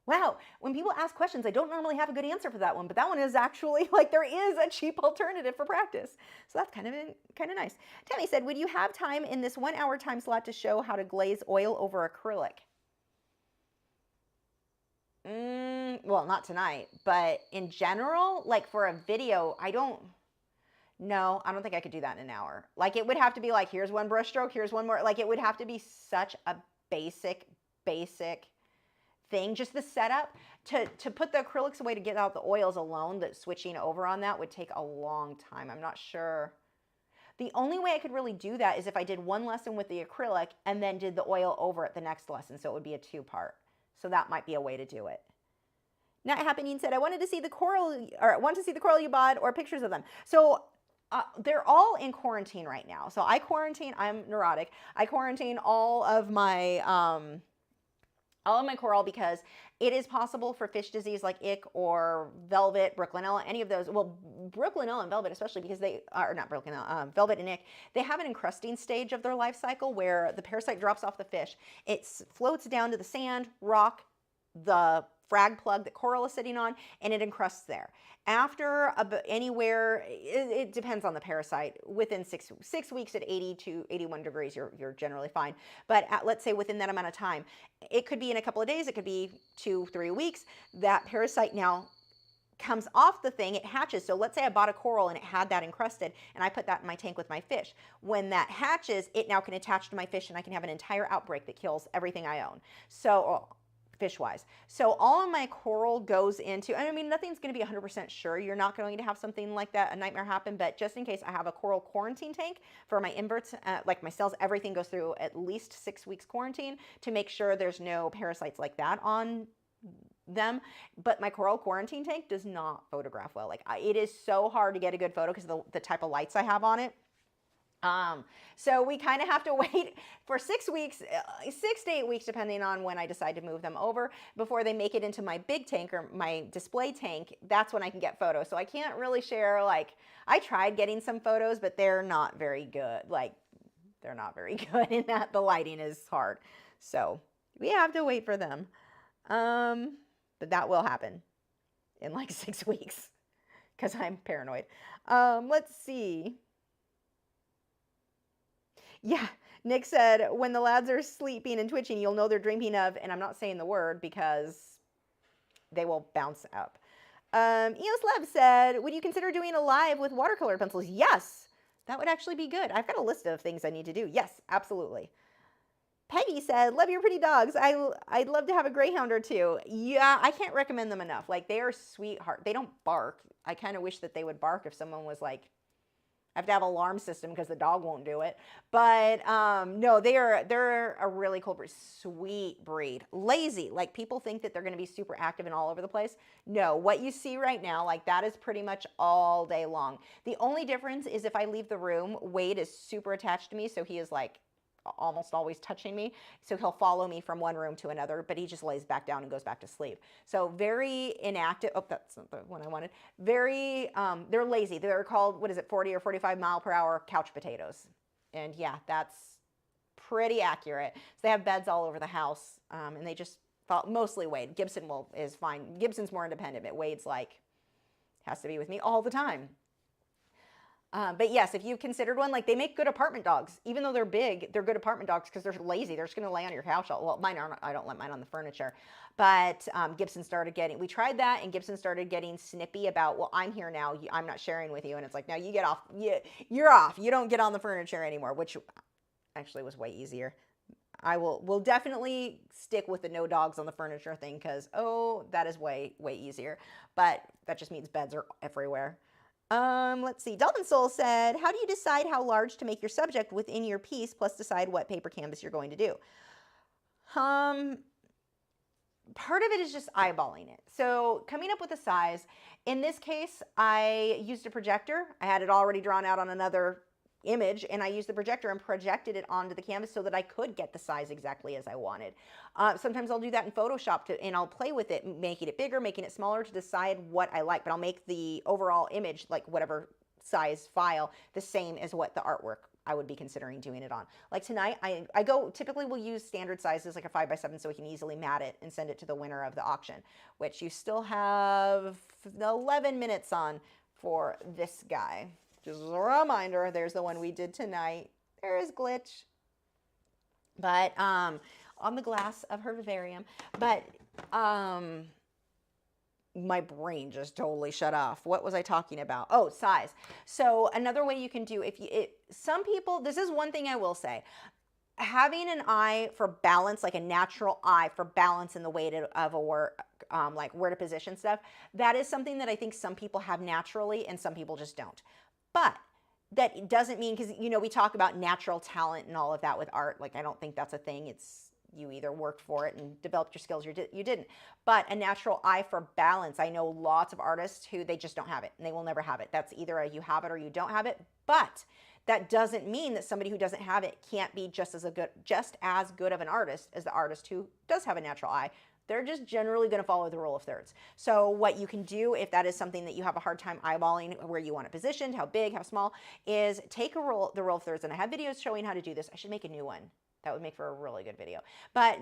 Wow, when people ask questions, I don't normally have a good answer for that one, but that one is actually like there is a cheap alternative for practice. So that's kind of nice. Tammy said, would you have time in this 1 hour time slot to show how to glaze oil over acrylic? Well, not tonight, but in general, like for a video, no, I don't think I could do that in an hour. Like it would have to be like, here's one brush stroke, here's one more. Like it would have to be such a basic thing. Just the setup to put the acrylics away to get out the oils alone, that switching over on that would take a long time. I'm not sure. The only way I could really do that is if I did one lesson with the acrylic and then did the oil over at the next lesson. So it would be a 2-part. So that might be a way to do it. Not Happening said, I wanted to see the coral you bought or pictures of them. So they're all in quarantine right now. So I quarantine, I'm neurotic. I quarantine all of my coral because it is possible for fish disease like ick or velvet, Brooklynella, any of those. Well, Brooklynella and velvet especially, because they are not Brooklynella, velvet and ick, they have an encrusting stage of their life cycle where the parasite drops off the fish. It floats down to the sand, rock, the frag plug that coral is sitting on, and it encrusts there. After anywhere, it depends on the parasite, within 6 weeks at 80 to 81 degrees, you're generally fine. But let's say within that amount of time, it could be in a couple of days, it could be 2-3 weeks, that parasite now comes off the thing, it hatches. So let's say I bought a coral and it had that encrusted and I put that in my tank with my fish. When that hatches, it now can attach to my fish and I can have an entire outbreak that kills everything I own. So fish-wise. So all of my coral goes into, I mean, nothing's going to be 100% sure. You're not going to have something like that, a nightmare happen, but just in case, I have a coral quarantine tank for my inverts, like my cells, everything goes through at least 6 weeks quarantine to make sure there's no parasites like that on them. But my coral quarantine tank does not photograph well. Like it is so hard to get a good photo because of the type of lights I have on it. So we kind of have to wait for 6 weeks, 6 to 8 weeks, depending on when I decide to move them over, before they make it into my big tank or my display tank. That's when I can get photos. So I can't really share, like, I tried getting some photos, but they're not very good. Like, they're not very good in that. The lighting is hard. So we have to wait for them. But that will happen in like 6 weeks because I'm paranoid. Let's see. Yeah, Nick said, when the lads are sleeping and twitching, you'll know they're dreaming of, and I'm not saying the word because they will bounce up. Eos Lab said, would you consider doing a live with watercolor pencils? Yes, that would actually be good. I've got a list of things I need to do. Yes, absolutely. Peggy said, love your pretty dogs. I'd love to have a greyhound or two. Yeah, I can't recommend them enough. Like, they are sweetheart. They don't bark. I kind of wish that they would bark if someone was like, I have to have an alarm system because the dog won't do it. But no, they're a really cool breed, sweet breed. Lazy, like people think that they're going to be super active and all over the place. No, what you see right now, like that is pretty much all day long. The only difference is if I leave the room, Wade is super attached to me, so he is like almost always touching me. So he'll follow me from one room to another, but he just lays back down and goes back to sleep. So very inactive. Oh, that's not the one I wanted. Very, they're lazy. They're called, what is it, 40 or 45 mile per hour couch potatoes. And yeah, that's pretty accurate. So they have beds all over the house, and they just follow, mostly Wade. Gibson is fine. Gibson's more independent, but Wade's like, has to be with me all the time. But yes, if you've considered one, like they make good apartment dogs. Even though they're big, they're good apartment dogs because they're lazy. They're just going to lay on your couch. Well, mine aren't. I don't let mine on the furniture. But Gibson started getting, we tried that, and Gibson started getting snippy about, well, I'm here now. I'm not sharing with you. And it's like, no, you get off. You're off. You don't get on the furniture anymore, which actually was way easier. We'll definitely stick with the no dogs on the furniture thing because, oh, that is way, way easier. But that just means beds are everywhere. Let's see. Dolphin Soul said, how do you decide how large to make your subject within your piece, plus decide what paper canvas you're going to do? Part of it is just eyeballing it. So coming up with a size. In this case, I used a projector. I had it already drawn out on another image, and I used the projector and projected it onto the canvas so that I could get the size exactly as I wanted. Sometimes I'll do that in Photoshop and I'll play with it, making it bigger, making it smaller to decide what I like, but I'll make the overall image, like whatever size file, the same as what the artwork I would be considering doing it on. Like tonight, typically we'll use standard sizes like a 5x7 so we can easily mat it and send it to the winner of the auction, which you still have 11 minutes on for this guy. Just as a reminder, there's the one we did tonight. There is Glitch. But on the glass of her vivarium. But my brain just totally shut off. What was I talking about? Oh, size. So another way you can do, some people, this is one thing I will say. Having an eye for balance, like a natural eye for balance in the weight of a work, like where to position stuff, that is something that I think some people have naturally and some people just don't. But that doesn't mean, because, we talk about natural talent and all of that with art. Like, I don't think that's a thing. It's, you either worked for it and developed your skills or you didn't. But a natural eye for balance. I know lots of artists who they just don't have it and they will never have it. That's either you have it or you don't have it. But that doesn't mean that somebody who doesn't have it can't be just as good of an artist as the artist who does have a natural eye. They're just generally going to follow the rule of thirds. So what you can do, if that is something that you have a hard time eyeballing where you want it positioned, how big, how small, is take the rule of thirds. And I have videos showing how to do this. I should make a new one. That would make for a really good video. But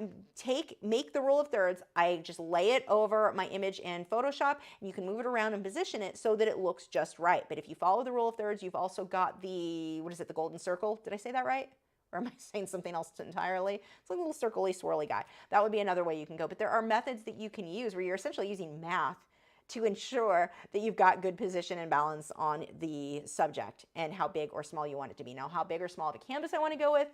make the rule of thirds. I just lay it over my image in Photoshop, and you can move it around and position it so that it looks just right. But if you follow the rule of thirds, you've also got the, the golden circle? Did I say that right? Or am I saying something else entirely? It's like a little circle-y, swirly guy. That would be another way you can go. But there are methods that you can use where you're essentially using math to ensure that you've got good position and balance on the subject and how big or small you want it to be. Now, how big or small of a canvas I want to go with,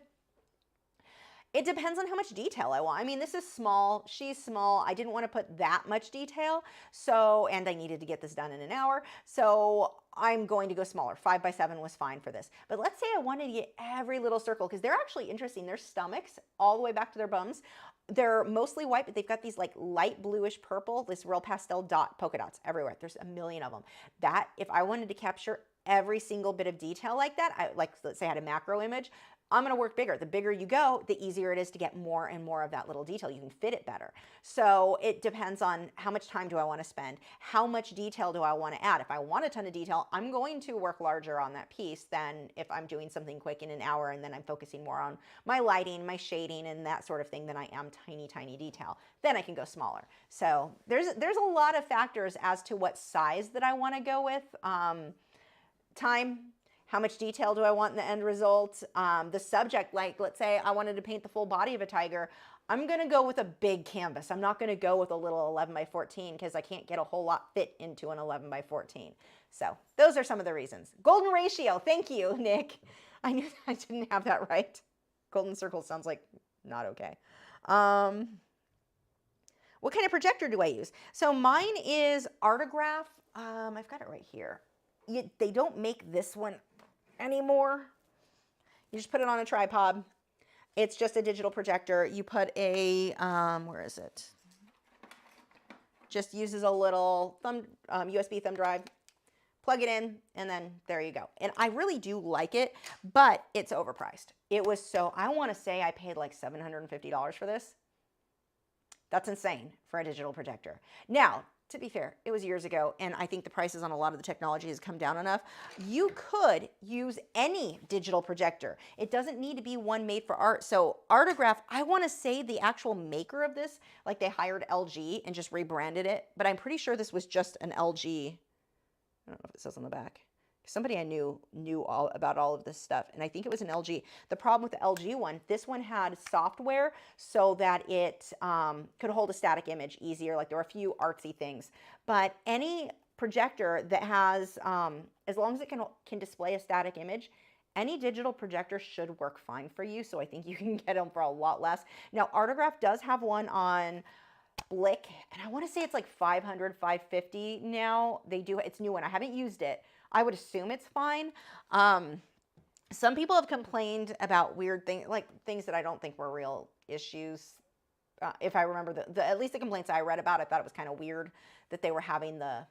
it depends on how much detail I want. I mean, this is small, she's small. I didn't want to put that much detail. So, and I needed to get this done in an hour. So I'm going to go smaller. 5x7 was fine for this. But let's say I wanted to get every little circle, because they're actually interesting. Their stomachs all the way back to their bums. They're mostly white, but they've got these like light bluish purple, this real pastel polka dots everywhere. There's a million of them. That, if I wanted to capture every single bit of detail like that, like let's say I had a macro image, I'm going to work bigger. The bigger you go, the easier it is to get more and more of that little detail. You can fit it better. So it depends on how much time do I want to spend? How much detail do I want to add? If I want a ton of detail, I'm going to work larger on that piece than if I'm doing something quick in an hour and then I'm focusing more on my lighting, my shading, and that sort of thing than I am tiny, tiny detail. Then I can go smaller. So there's a lot of factors as to what size that I want to go with. Time. How much detail do I want in the end result? The subject, like let's say I wanted to paint the full body of a tiger, I'm gonna go with a big canvas. I'm not gonna go with a little 11x14 because I can't get a whole lot fit into an 11x14. So those are some of the reasons. Golden ratio, thank you, Nick. I knew I didn't have that right. Golden circle sounds like not okay. What kind of projector do I use? So mine is Artograph. I've got it right here. They don't make this one anymore. You just put it on a tripod. It's just a digital projector. You put a, where is it? Just uses a little USB thumb drive, plug it in, and then there you go. And I really do like it, but it's overpriced. It was so, I want to say I paid like $750 for this. That's insane for a digital projector. Now, to be fair, it was years ago, and I think the prices on a lot of the technology has come down enough. You could use any digital projector. It doesn't need to be one made for art. So Artograph, I want to say the actual maker of this, like they hired LG and just rebranded it, but I'm pretty sure this was just an LG. I don't know if it says on the back. Somebody I knew all about all of this stuff, and I think it was an LG. The problem with the LG one, this one had software so that it could hold a static image easier. Like there were a few artsy things, but any projector that has, as long as it can display a static image, any digital projector should work fine for you. So I think you can get them for a lot less. Now, Artograph does have one on Blick, and I want to say it's like $500, $550 now. They do, it's a new one. I haven't used it. I would assume it's fine. Some people have complained about weird things, like things that I don't think were real issues. If I remember at least the complaints I read about, I thought it was kind of weird that they were having the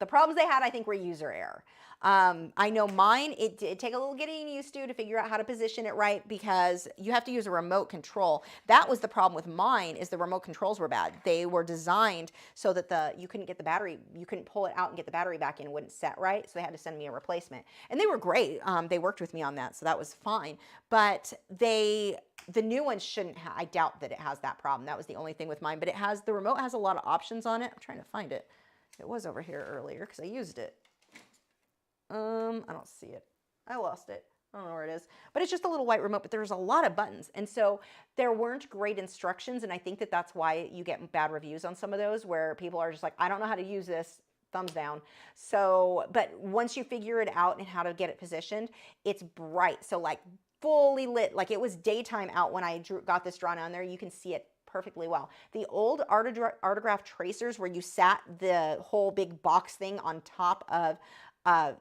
problems they had, I think, were user error. I know mine, it did take a little getting used to figure out how to position it right, because you have to use a remote control. That was the problem with mine, is the remote controls were bad. They were designed so that you couldn't get the battery, you couldn't pull it out and get the battery back in, it wouldn't set right, so they had to send me a replacement. And they were great. They worked with me on that, so that was fine. But the new one shouldn't have, I doubt that it has that problem. That was the only thing with mine, but the remote has a lot of options on it. I'm trying to find it. It was over here earlier because I used it. I don't see it. I lost it. I don't know where it is. But it's just a little white remote, but there's a lot of buttons. And so there weren't great instructions, and I think that that's why you get bad reviews on some of those, where people are just like, I don't know how to use this, thumbs down. So, but once you figure it out and how to get it positioned, it's bright. So like fully lit, like it was daytime out when I got this drawn on there. You can see it perfectly well. The old Artograph tracers, where you sat the whole big box thing on top of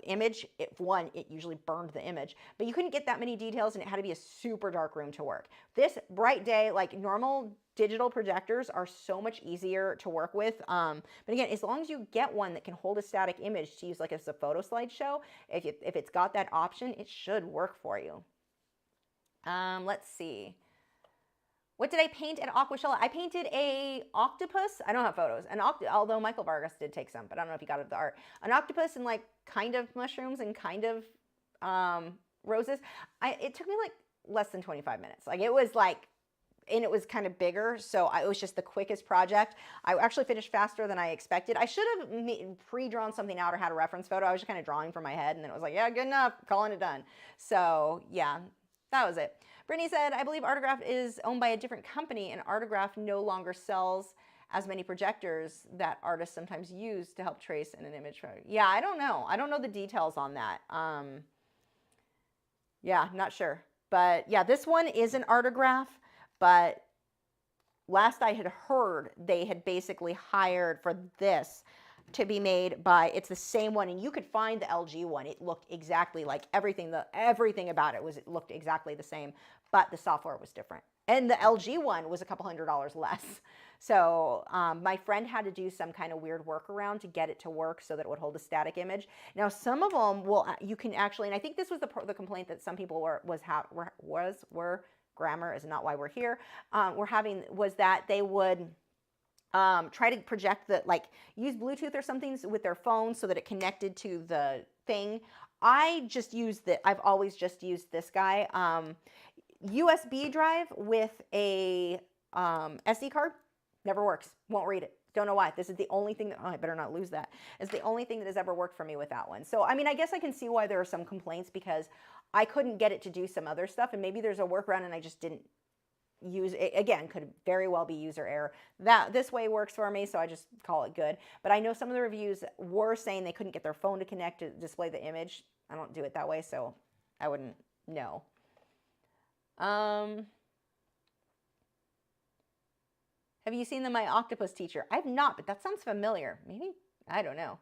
image, it usually burned the image, but you couldn't get that many details, and it had to be a super dark room to work. This bright day, like normal digital projectors, are so much easier to work with. But again, as long as you get one that can hold a static image to use like as a photo slideshow, if it's got that option, it should work for you. Let's see. What did I paint at Aquashella? I painted a octopus. I don't have photos. Although Michael Vargas did take some, but I don't know if he got it at the art. An octopus and like kind of mushrooms and kind of roses. It took me like less than 25 minutes. Like it was like, and it was kind of bigger, so it was just the quickest project. I actually finished faster than I expected. I should have pre-drawn something out or had a reference photo. I was just kind of drawing from my head, and then it was like, yeah, good enough, calling it done. So yeah, that was it. Brittany said, I believe Artograph is owned by a different company, and Artograph no longer sells as many projectors that artists sometimes use to help trace in an image. Yeah, I don't know. I don't know the details on that. Yeah, not sure. But yeah, this one is an artograph, but last I had heard, they had basically hired for this to be made by, it's the same one, and you could find the LG one. It looked exactly like everything about it looked exactly the same, but the software was different. And the LG one was a couple $100 less. So my friend had to do some kind of weird workaround to get it to work so that it would hold a static image. Now some of them you can actually, and I think this was the complaint that some people were grammar is not why we're here, was that they would try to project use Bluetooth or something with their phone so that it connected to the thing. I've always just used this guy. USB drive with a SD card never works. Won't read it. Don't know why. This is the only thing that, I better not lose that. It's the only thing that has ever worked for me with that one. So, I mean, I guess I can see why there are some complaints because I couldn't get it to do some other stuff, and maybe there's a workaround and I just didn't use it. Again, could very well be user error. This way works for me, so I just call it good. But I know some of the reviews were saying they couldn't get their phone to connect to display the image. I don't do it that way, so I wouldn't know. Have you seen My Octopus Teacher? I've not, but that sounds familiar. Maybe, I don't know.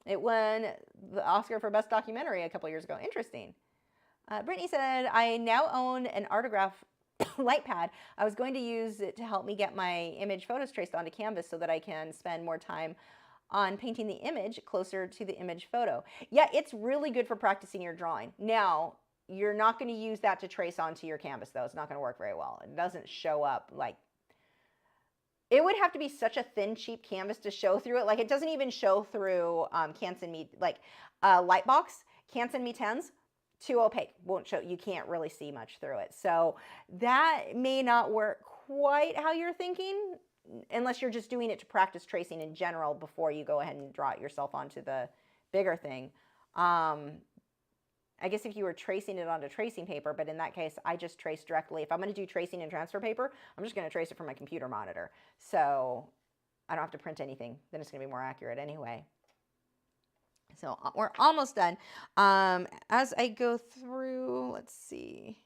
It won the Oscar for Best Documentary a couple years ago. Interesting. Brittany said, I now own an Artograph light pad. I was going to use it to help me get my image photos traced onto canvas so that I can spend more time on painting the image closer to the image photo. Yeah, it's really good for practicing your drawing. Now, you're not going to use that to trace onto your canvas, though. It's not going to work very well. It doesn't show up like... It would have to be such a thin, cheap canvas to show through it. Like, it doesn't even show through Canson Lightbox. Canson MeTens, too opaque. Won't show. You can't really see much through it. So that may not work quite how you're thinking, unless you're just doing it to practice tracing in general before you go ahead and draw it yourself onto the bigger thing. I guess if you were tracing it onto tracing paper, but in that case, I just trace directly. If I'm going to do tracing in transfer paper, I'm just going to trace it from my computer monitor. So I don't have to print anything. Then it's going to be more accurate anyway. So we're almost done. As I go through, let's see.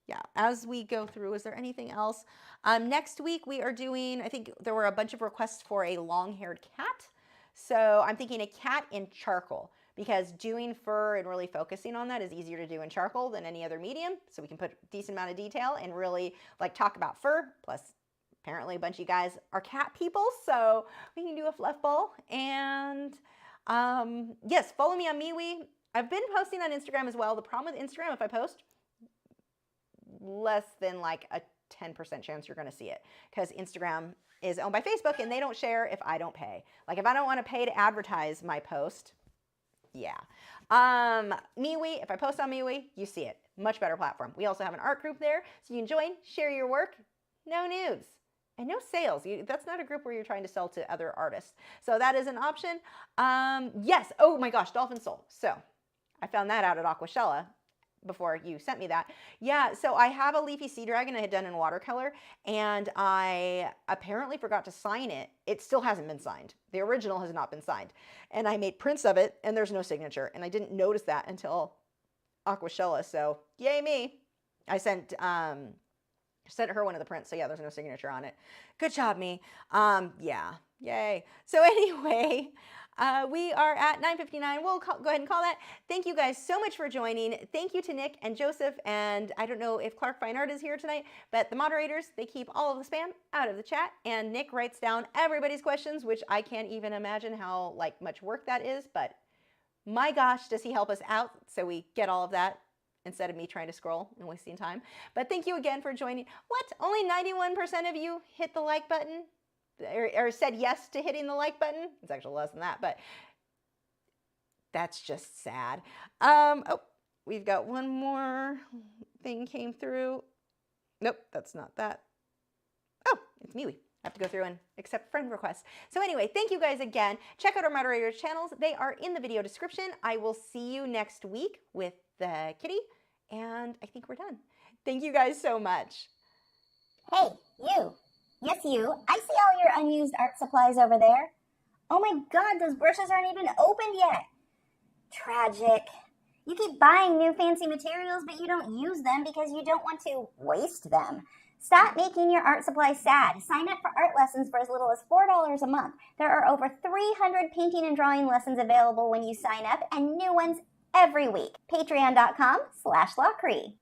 Yeah, as we go through, is there anything else? Next week we are doing, I think there were a bunch of requests for a long-haired cat. So I'm thinking a cat in charcoal, because doing fur and really focusing on that is easier to do in charcoal than any other medium. So we can put a decent amount of detail and really talk about fur. Plus, apparently a bunch of you guys are cat people, so we can do a fluff ball. And yes, follow me on MeWe. I've been posting on Instagram as well. The problem with Instagram, if I post, less than a 10% chance you're going to see it, because Instagram is owned by Facebook and they don't share if I don't pay. If I don't want to pay to advertise my post, yeah. MeWe, if I post on MeWe, you see it. Much better platform. We also have an art group there, so you can join, share your work, no nudes, and no sales. That's not a group where you're trying to sell to other artists. So that is an option. Yes, oh my gosh, Dolphin Soul. So I found that out at Aquashella before you sent me that. Yeah, so I have a Leafy Sea Dragon I had done in watercolor, and I apparently forgot to sign it. It still hasn't been signed. The original has not been signed. And I made prints of it, and there's no signature. And I didn't notice that until Aquashella, so yay me. I sent her one of the prints, so yeah, there's no signature on it. Good job, me. Yeah, yay. So anyway, we are at 9:59. We'll go ahead and call that. Thank you guys so much for joining. Thank you to Nick and Joseph, and I don't know if Clark Fine Art is here tonight, but the moderators, they keep all of the spam out of the chat, and Nick writes down everybody's questions, which I can't even imagine how much work that is, but my gosh, does he help us out so we get all of that instead of me trying to scroll and wasting time. But thank you again for joining. What? Only 91% of you hit the like button? Or said yes to hitting the like button? It's actually less than that, but that's just sad. Oh, we've got one more thing came through. Nope, that's not that. Oh, it's MeWe. I have to go through and accept friend requests. So anyway, thank you guys again. Check out our moderators' channels. They are in the video description. I will see you next week with the kitty, and I think we're done. Thank you guys so much. Hey, you. Yes, you. I see all your unused art supplies over there. Oh my god, those brushes aren't even opened yet. Tragic. You keep buying new fancy materials, but you don't use them because you don't want to waste them. Stop making your art supplies sad. Sign up for art lessons for as little as $4 a month. There are over 300 painting and drawing lessons available when you sign up, and new ones every week. Patreon.com/Lachri.